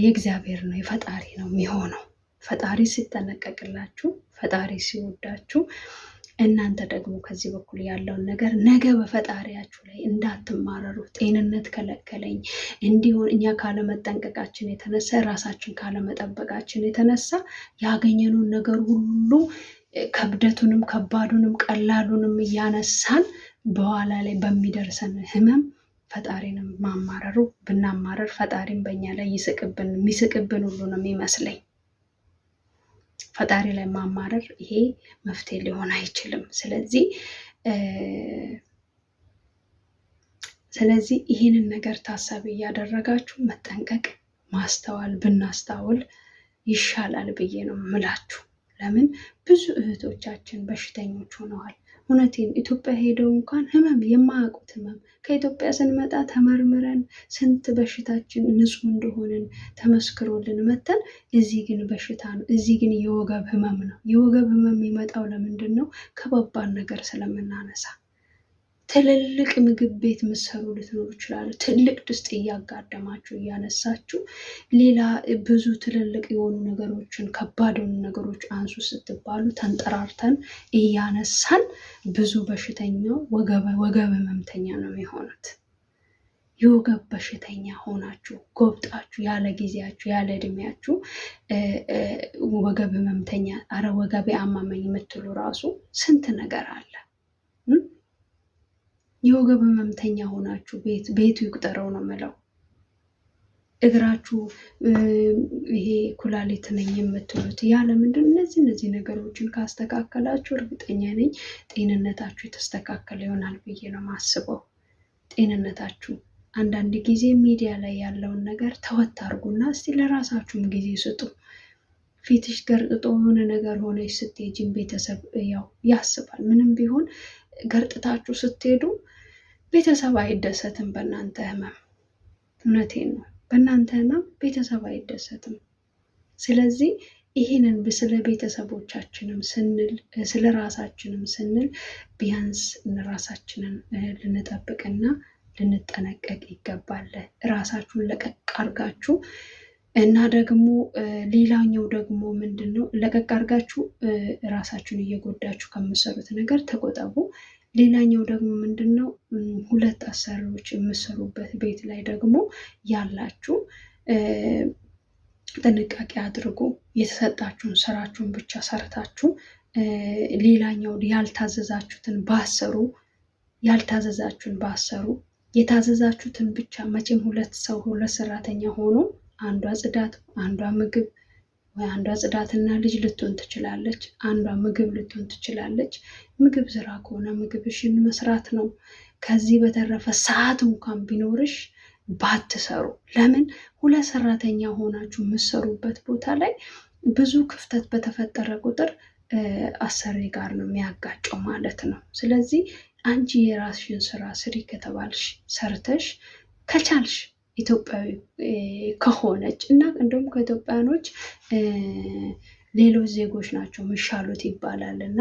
የእግዚአብሔር ነው የፈጣሪ ነው የሚሆነው። ፈጣሪ ሲጠነቀቅላችሁ፣ ፈጣሪ ሲወዳችሁ፣ እናንተ ደግሞ ከዚህ በኩል ያለውን ነገር ነገ በፈጣሪያችሁ ላይ እንዳትማረሩ። ጤንነት ከለከለኝ እንዲሆን እኛ ካለመጠንቀቃችን የተነሳ ራሳችን ካለመጠበቃችን የተነሳ ያገኘነውን ነገር ሁሉ ከብደቱንም ከባዱንም ቀላሉንም እያነሳን በኋላ ላይ በሚደርሰን ህመም ፈጣሪንም ማማረሩ ብናማረር ፈጣሪም በእኛ ላይ የሚስቅብን ሁሉ ነው የሚመስለኝ። ፈጣሪ ላይ ማማረር ይሄ መፍትሄ ሊሆን አይችልም። ስለዚህ ይህንን ነገር ታሳቢ እያደረጋችሁ መጠንቀቅ ማስተዋል ብናስተውል ይሻላል ብዬ ነው ምላችሁ። ለምን ብዙ እህቶቻችን በሽተኞች ሆነዋል። እውነቴን ኢትዮጵያ ሄደው እንኳን ህመም የማያውቁት ህመም ከኢትዮጵያ ስንመጣ ተመርምረን ስንት በሽታችን ንጹህ እንደሆንን ተመስክሮልን መተን፣ እዚህ ግን በሽታ ነው። እዚህ ግን የወገብ ህመም ነው። የወገብ ህመም የሚመጣው ለምንድን ነው? ከባባድ ነገር ስለምናነሳ። ትልልቅ ምግብ ቤት ምሰሩ ልትኖሩ ይችላሉ። ትልቅ ድስት እያጋደማችሁ እያነሳችሁ ሌላ ብዙ ትልልቅ የሆኑ ነገሮችን ከባድ የሆኑ ነገሮች አንሱ ስትባሉ ተንጠራርተን እያነሳን ብዙ በሽተኛው ወገብ ህመምተኛ ነው የሚሆኑት። የወገብ በሽተኛ ሆናችሁ ጎብጣችሁ ያለ ጊዜያችሁ ያለ እድሜያችሁ ወገብ ህመምተኛ፣ አረ ወገቤ አማመኝ የምትሉ ራሱ ስንት ነገር አለ። የወገብ ህመምተኛ ሆናችሁ ቤቱ ይቁጠረው ነው የምለው። እግራችሁ ይሄ ኩላሊት ነኝ የምትሉት ያለ ምንድን እነዚህ ነገሮችን ካስተካከላችሁ እርግጠኛ ነኝ ጤንነታችሁ የተስተካከለ ይሆናል ብዬ ነው የማስበው። ጤንነታችሁ አንዳንድ ጊዜ ሚዲያ ላይ ያለውን ነገር ተወት አድርጉና እስቲ ለራሳችሁም ጊዜ ስጡ። ፊትሽ ገርጥጦ የሆነ ነገር ሆነች ስትሄጂም ቤተሰብ ያው ያስባል። ምንም ቢሆን ገርጥታችሁ ስትሄዱ ቤተሰብ አይደሰትም በእናንተ ህመም። እውነቴን ነው፣ በእናንተ ህመም ቤተሰብ አይደሰትም። ስለዚህ ይህንን ስለ ቤተሰቦቻችንም ስንል ስለ ራሳችንም ስንል ቢያንስ ራሳችንን ልንጠብቅና ልንጠነቀቅ ይገባል። ራሳችሁን ለቀቅ አርጋችሁ እና ደግሞ ሌላኛው ደግሞ ምንድን ነው፣ ለቀቅ አርጋችሁ ራሳችሁን እየጎዳችሁ ከምሰሩት ነገር ተቆጠቡ። ሌላኛው ደግሞ ምንድን ነው፣ ሁለት አሰሪዎች የምሰሩበት ቤት ላይ ደግሞ ያላችሁ ጥንቃቄ አድርጉ። የተሰጣችሁን ስራችሁን ብቻ ሰርታችሁ ሌላኛው ያልታዘዛችሁትን ባሰሩ፣ የታዘዛችሁትን ብቻ። መቼም ሁለት ሰራተኛ ሆኖ አንዷ ጽዳት፣ አንዷ ምግብ፣ ወይ አንዷ ጽዳትና ልጅ ልትሆን ትችላለች፣ አንዷ ምግብ ልትሆን ትችላለች። ምግብ ስራ ከሆነ ምግብሽን መስራት ነው። ከዚህ በተረፈ ሰዓት እንኳን ቢኖርሽ ባትሰሩ። ለምን ሁለት ሰራተኛ ሆናችሁ የምትሰሩበት ቦታ ላይ ብዙ ክፍተት በተፈጠረ ቁጥር አሰሪ ጋር ነው የሚያጋጨው ማለት ነው። ስለዚህ አንቺ የራስሽን ስራ ስሪ ከተባልሽ ሰርተሽ ከቻልሽ ኢትዮጵያዊ ከሆነች እና እንደውም ከኢትዮጵያኖች ሌሎች ዜጎች ናቸው የሚሻሉት ይባላል እና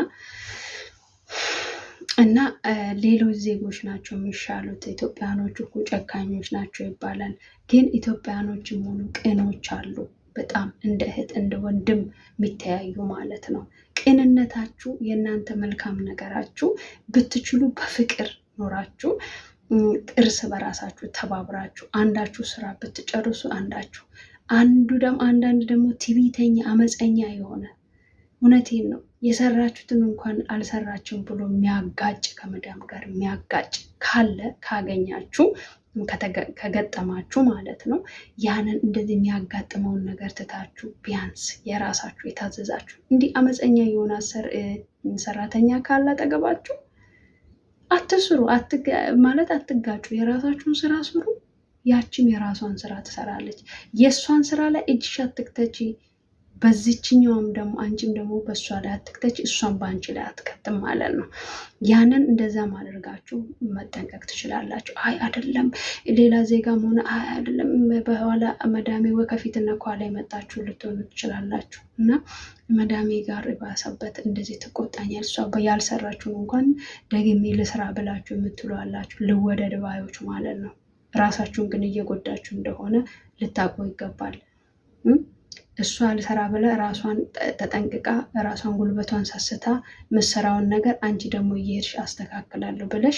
ሌሎች ዜጎች ናቸው የሚሻሉት። ኢትዮጵያኖች እኮ ጨካኞች ናቸው ይባላል። ግን ኢትዮጵያኖችም ሆኑ ቅኖች አሉ፣ በጣም እንደ እህት እንደ ወንድም የሚተያዩ ማለት ነው። ቅንነታችሁ፣ የእናንተ መልካም ነገራችሁ ብትችሉ በፍቅር ኖራችሁ እርስ በራሳችሁ ተባብራችሁ አንዳችሁ ስራ ብትጨርሱ አንዳንድ ደግሞ ትዕቢተኛ አመፀኛ የሆነ እውነቴን ነው የሰራችሁትን እንኳን አልሰራችሁም ብሎ የሚያጋጭ ከመዳም ጋር የሚያጋጭ ካለ ካገኛችሁ ከገጠማችሁ ማለት ነው። ያንን እንደዚህ የሚያጋጥመውን ነገር ትታችሁ ቢያንስ የራሳችሁ የታዘዛችሁ እንዲህ አመፀኛ የሆነ ሰራተኛ ካለ አጠገባችሁ አትስሩ ማለት አትጋጩ። የራሳችሁን ስራ ስሩ፣ ያችም የራሷን ስራ ትሰራለች። የእሷን ስራ ላይ እጅሽ አትክተቺ፣ በዚችኛውም ደግሞ አንቺም ደግሞ በእሷ ላይ አትክተቺ፣ እሷን በአንቺ ላይ አትከትም ማለት ነው። ያንን እንደዛ ማድረጋችሁ መጠንቀቅ ትችላላችሁ። አይ አይደለም ሌላ ዜጋም ሆነ አይ አይደለም በኋላ መዳሜ ከፊትና ከኋላ የመጣችሁ ልትሆኑ ትችላላችሁ እና መዳሜ ጋር ባሰበት እንደዚህ ትቆጣኛል እሷ ያልሰራችሁን እንኳን ደግሜ ልስራ ብላችሁ የምትሉ አላችሁ፣ ልወደድ ባዮች ማለት ነው። ራሳችሁን ግን እየጎዳችሁ እንደሆነ ልታውቁ ይገባል። እሷ ልሰራ ብለ ራሷን ተጠንቅቃ ራሷን ጉልበቷን ሰስታ ምሰራውን ነገር አንቺ ደግሞ እየሄድሽ አስተካክላለሁ ብለሽ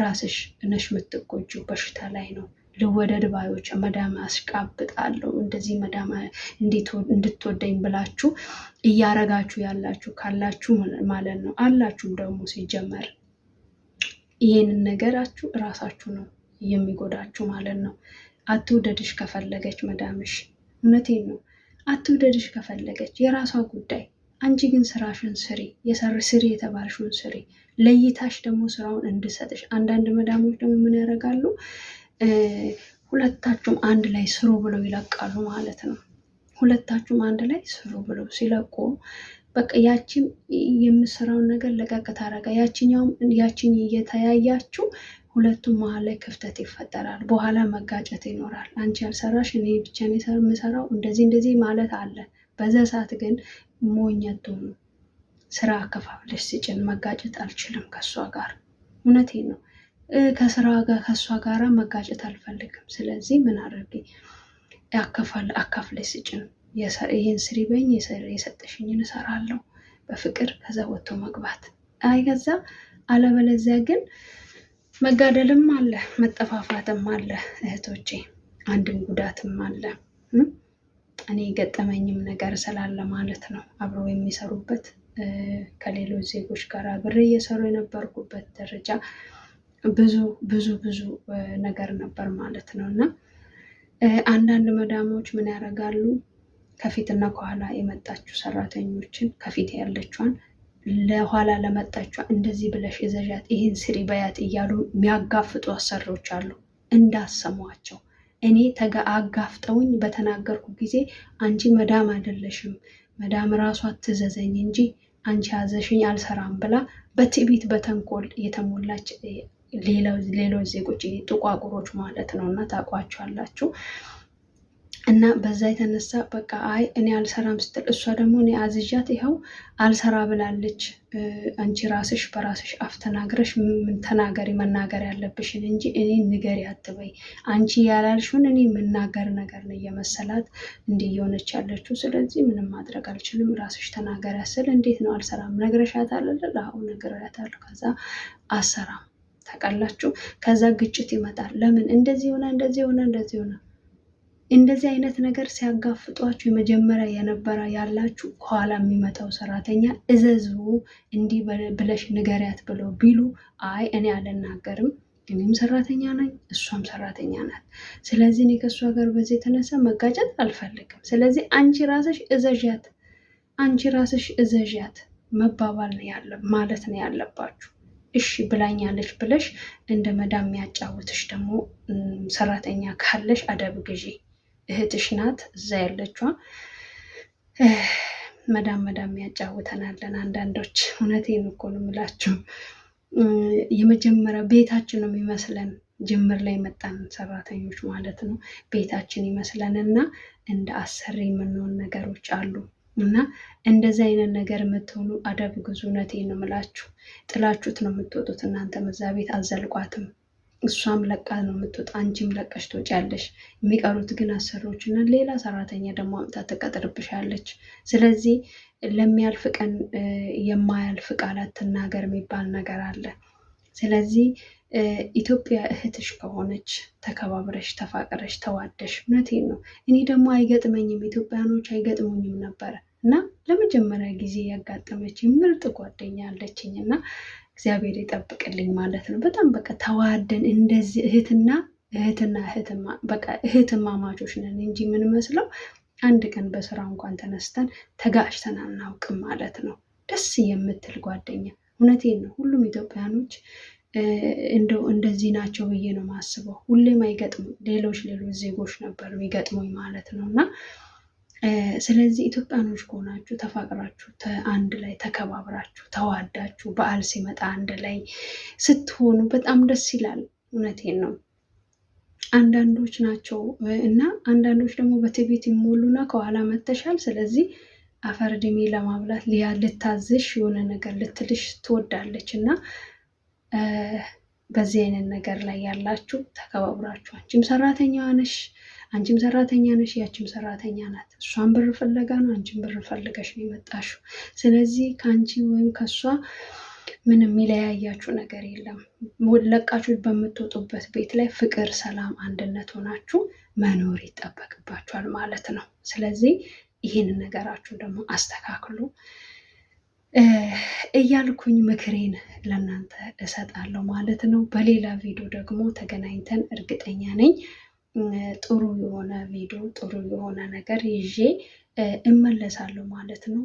ራስሽ ነሽ የምትጎጂው። በሽታ ላይ ነው። ልወደድ ባዮች መዳም አስቃብጣለሁ እንደዚህ መዳም እንድትወደኝ ብላችሁ እያረጋችሁ ያላችሁ ካላችሁ ማለት ነው አላችሁም ደግሞ ሲጀመር ይሄንን ነገራችሁ ራሳችሁ ነው የሚጎዳችሁ ማለት ነው። አትውደድሽ ከፈለገች መዳምሽ፣ እውነቴን ነው አትውደድሽ ከፈለገች የራሷ ጉዳይ። አንቺ ግን ስራሽን ስሪ፣ ስሪ የተባልሽውን ስሪ። ለይታሽ ደግሞ ስራውን እንድሰጥሽ። አንዳንድ መዳሞች ደግሞ ምን ያደርጋሉ? ሁለታችሁም አንድ ላይ ስሩ ብለው ይለቃሉ ማለት ነው። ሁለታችሁም አንድ ላይ ስሩ ብለው ሲለቁ በቃ ያችን የምሰራውን ነገር ለቀቅ ታረጋ፣ ያችን እየተያያችሁ ሁለቱም መሀል ላይ ክፍተት ይፈጠራል። በኋላ መጋጨት ይኖራል። አንቺ ያልሰራሽ እኔ ብቻ የምሰራው እንደዚህ ማለት አለ። በዛ ሰዓት ግን ሞኘቱ ስራ አከፋፍለሽ ስጭን። መጋጨት አልችልም ከእሷ ጋር፣ እውነቴን ነው። ከእሷ ጋር መጋጨት አልፈልግም። ስለዚህ ምን አድርጌ አካፍለሽ ስጭን፣ ይህን ስሪ በኝ፣ የሰጠሽኝን እሰራለሁ በፍቅር። ከዛ ወጥቶ መግባት ከዛ አለበለዚያ ግን መጋደልም አለ፣ መጠፋፋትም አለ እህቶቼ፣ አንድም ጉዳትም አለ። እኔ የገጠመኝም ነገር ስላለ ማለት ነው። አብረው የሚሰሩበት ከሌሎች ዜጎች ጋር አብሬ እየሰሩ የነበርኩበት ደረጃ ብዙ ነገር ነበር ማለት ነው። እና አንዳንድ መዳሞች ምን ያደርጋሉ? ከፊትና ከኋላ የመጣችው ሰራተኞችን ከፊት ያለችዋን ለኋላ ለመጣችዋ እንደዚህ ብለሽ እዘዣት፣ ይህን ስሪ በያት እያሉ የሚያጋፍጡ አሰሪዎች አሉ። እንዳሰሟቸው እኔ አጋፍጠውኝ በተናገርኩ ጊዜ አንቺ መዳም አይደለሽም፣ መዳም ራሷ ትዘዘኝ እንጂ አንቺ ያዘሽኝ አልሰራም ብላ በትዕቢት በተንኮል የተሞላች ሌሎች ዜጎች ጥቋቁሮች ማለት ነው። እና ታውቋቸዋላችሁ። እና በዛ የተነሳ በቃ አይ እኔ አልሰራም ስትል እሷ ደግሞ እኔ አዝዣት ይኸው አልሰራ ብላለች። አንቺ ራስሽ በራስሽ አፍ ተናግረሽ ተናገሪ፣ መናገር ያለብሽን እንጂ እኔ ንገሪ አትበይ። አንቺ ያላልሽውን እኔ የምናገር ነገር ነው እየመሰላት እንዲህ እየሆነች ያለችው። ስለዚህ ምንም ማድረግ አልችልም፣ ራስሽ ተናገሪ ያስል እንዴት ነው አልሰራም? ነግረሻታል? አሁን ነግሬያታለሁ። ከዛ አሰራም ታውቃላችሁ። ከዛ ግጭት ይመጣል። ለምን እንደዚህ ሆነ እንደዚህ አይነት ነገር ሲያጋፍጧችሁ የመጀመሪያ የነበረ ያላችሁ ከኋላ የሚመጣው ሰራተኛ እዘዙ እንዲህ ብለሽ ንገሪያት ብለው ቢሉ አይ እኔ አልናገርም፣ እኔም ሰራተኛ ነኝ እሷም ሰራተኛ ናት። ስለዚህ እኔ ከእሷ ጋር በዚህ የተነሳ መጋጨት አልፈልግም። ስለዚህ አንቺ ራስሽ እዘዣት መባባል ማለት ነው ያለባችሁ። እሺ ብላኛለች ብለሽ እንደ መዳም የሚያጫውትሽ ደግሞ ሰራተኛ ካለሽ አደብ ግዢ። እህትሽ ናት እዛ ያለችዋ። መዳም ያጫውተናለን አንዳንዶች። እውነቴን እኮ ነው የምላችሁ። የመጀመሪያ ቤታችን ነው የሚመስለን፣ ጅምር ላይ መጣን ሰራተኞች ማለት ነው። ቤታችን ይመስለን እና እንደ አሰሪ የምንሆን ነገሮች አሉ። እና እንደዚህ አይነት ነገር የምትሆኑ አደብ ግዙ። እውነቴን ነው የምላችሁ። ጥላችሁት ነው የምትወጡት። እናንተ እዛ ቤት አዘልቋትም፣ እሷም ለቃ ነው የምትወጣ፣ አንቺም ለቀሽ ትወጫለሽ። የሚቀሩት ግን አሰሪዎች እና ሌላ ሰራተኛ ደግሞ አምጣ ትቀጥርብሻለች። ስለዚህ ለሚያልፍ ቀን የማያልፍ ቃላት ትናገር የሚባል ነገር አለ። ስለዚህ ኢትዮጵያ እህትሽ ከሆነች ተከባብረሽ ተፋቅረሽ ተዋደሽ፣ እውነቴን ነው። እኔ ደግሞ አይገጥመኝም፣ ኢትዮጵያኖች አይገጥሙኝም ነበረ እና ለመጀመሪያ ጊዜ ያጋጠመች ምርጥ ጓደኛ አለችኝ እና እግዚአብሔር ይጠብቅልኝ ማለት ነው። በጣም በቃ ተዋደን እንደዚህ እህትማማቾች ነን እንጂ የምንመስለው አንድ ቀን በስራ እንኳን ተነስተን ተጋጭተን አናውቅም ማለት ነው። ደስ የምትል ጓደኛ፣ እውነቴን ነው። ሁሉም ኢትዮጵያኖች እንደዚህ ናቸው ብዬ ነው የማስበው። ሁሌም አይገጥሙም፣ ሌሎች ዜጎች ነበሩ ይገጥሙኝ ማለት ነው። እና ስለዚህ ኢትዮጵያኖች ከሆናችሁ ተፋቅራችሁ አንድ ላይ ተከባብራችሁ ተዋዳችሁ በዓል ሲመጣ አንድ ላይ ስትሆኑ በጣም ደስ ይላል። እውነቴን ነው። አንዳንዶች ናቸው እና አንዳንዶች ደግሞ በትዕቢት ይሞሉና ከኋላ መተሻል። ስለዚህ አፈር ድሜ ለማብላት ልታዝሽ የሆነ ነገር ልትልሽ ትወዳለች እና በዚህ አይነት ነገር ላይ ያላችሁ ተከባብራችሁ፣ አንቺም ሰራተኛ ነሽ፣ ያችም ሰራተኛ ናት። እሷን ብር ፍለጋ ነው፣ አንቺም ብር ፈልገሽ ነው የመጣሽው። ስለዚህ ከአንቺ ወይም ከእሷ ምንም የሚለያያችሁ ነገር የለም። ለቃችሁ በምትወጡበት ቤት ላይ ፍቅር፣ ሰላም፣ አንድነት ሆናችሁ መኖር ይጠበቅባችኋል ማለት ነው። ስለዚህ ይህንን ነገራችሁ ደግሞ አስተካክሉ እያልኩኝ ምክሬን ለእናንተ እሰጣለሁ ማለት ነው። በሌላ ቪዲዮ ደግሞ ተገናኝተን እርግጠኛ ነኝ ጥሩ የሆነ ቪዲዮ ጥሩ የሆነ ነገር ይዤ እመለሳለሁ ማለት ነው።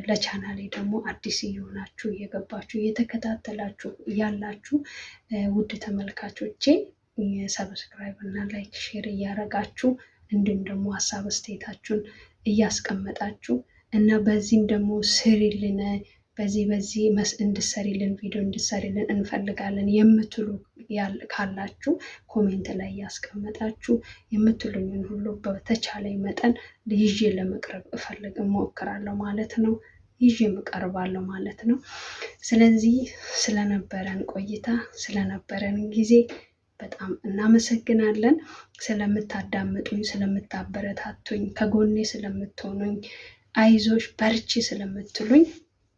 ለቻናሌ ደግሞ አዲስ እየሆናችሁ እየገባችሁ እየተከታተላችሁ ያላችሁ ውድ ተመልካቾቼ ሰብስክራይብ እና ላይክ ሼር እያደረጋችሁ እንዲሁም ደግሞ ሀሳብ አስተያየታችሁን እያስቀመጣችሁ እና በዚህም ደግሞ ስሪልን በዚህ እንድሰሪልን ቪዲዮ እንድሰሪልን እንፈልጋለን የምትሉ ካላችሁ ኮሜንት ላይ ያስቀመጣችሁ የምትሉኝን ሁሉ በተቻለኝ መጠን ይዤ ለመቅረብ እሞክራለሁ ማለት ነው። ይዤ እቀርባለሁ ማለት ነው። ስለዚህ ስለነበረን ቆይታ ስለነበረን ጊዜ በጣም እናመሰግናለን። ስለምታዳምጡኝ፣ ስለምታበረታቱኝ፣ ከጎኔ ስለምትሆኑኝ፣ አይዞሽ በርቺ ስለምትሉኝ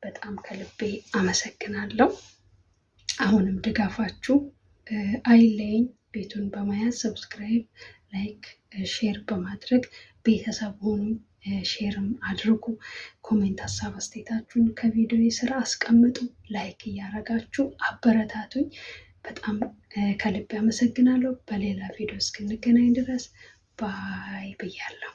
በጣም ከልቤ አመሰግናለሁ። አሁንም ድጋፋችሁ አይለየኝ። ቤቱን በመያዝ ሰብስክራይብ፣ ላይክ፣ ሼር በማድረግ ቤተሰብ ሆኑ። ሼርም አድርጉ። ኮሜንት ሀሳብ አስተያየታችሁን ከቪዲዮ ስራ አስቀምጡ። ላይክ እያረጋችሁ አበረታቱኝ። በጣም ከልቤ አመሰግናለሁ። በሌላ ቪዲዮ እስክንገናኝ ድረስ ባይ ብያለሁ።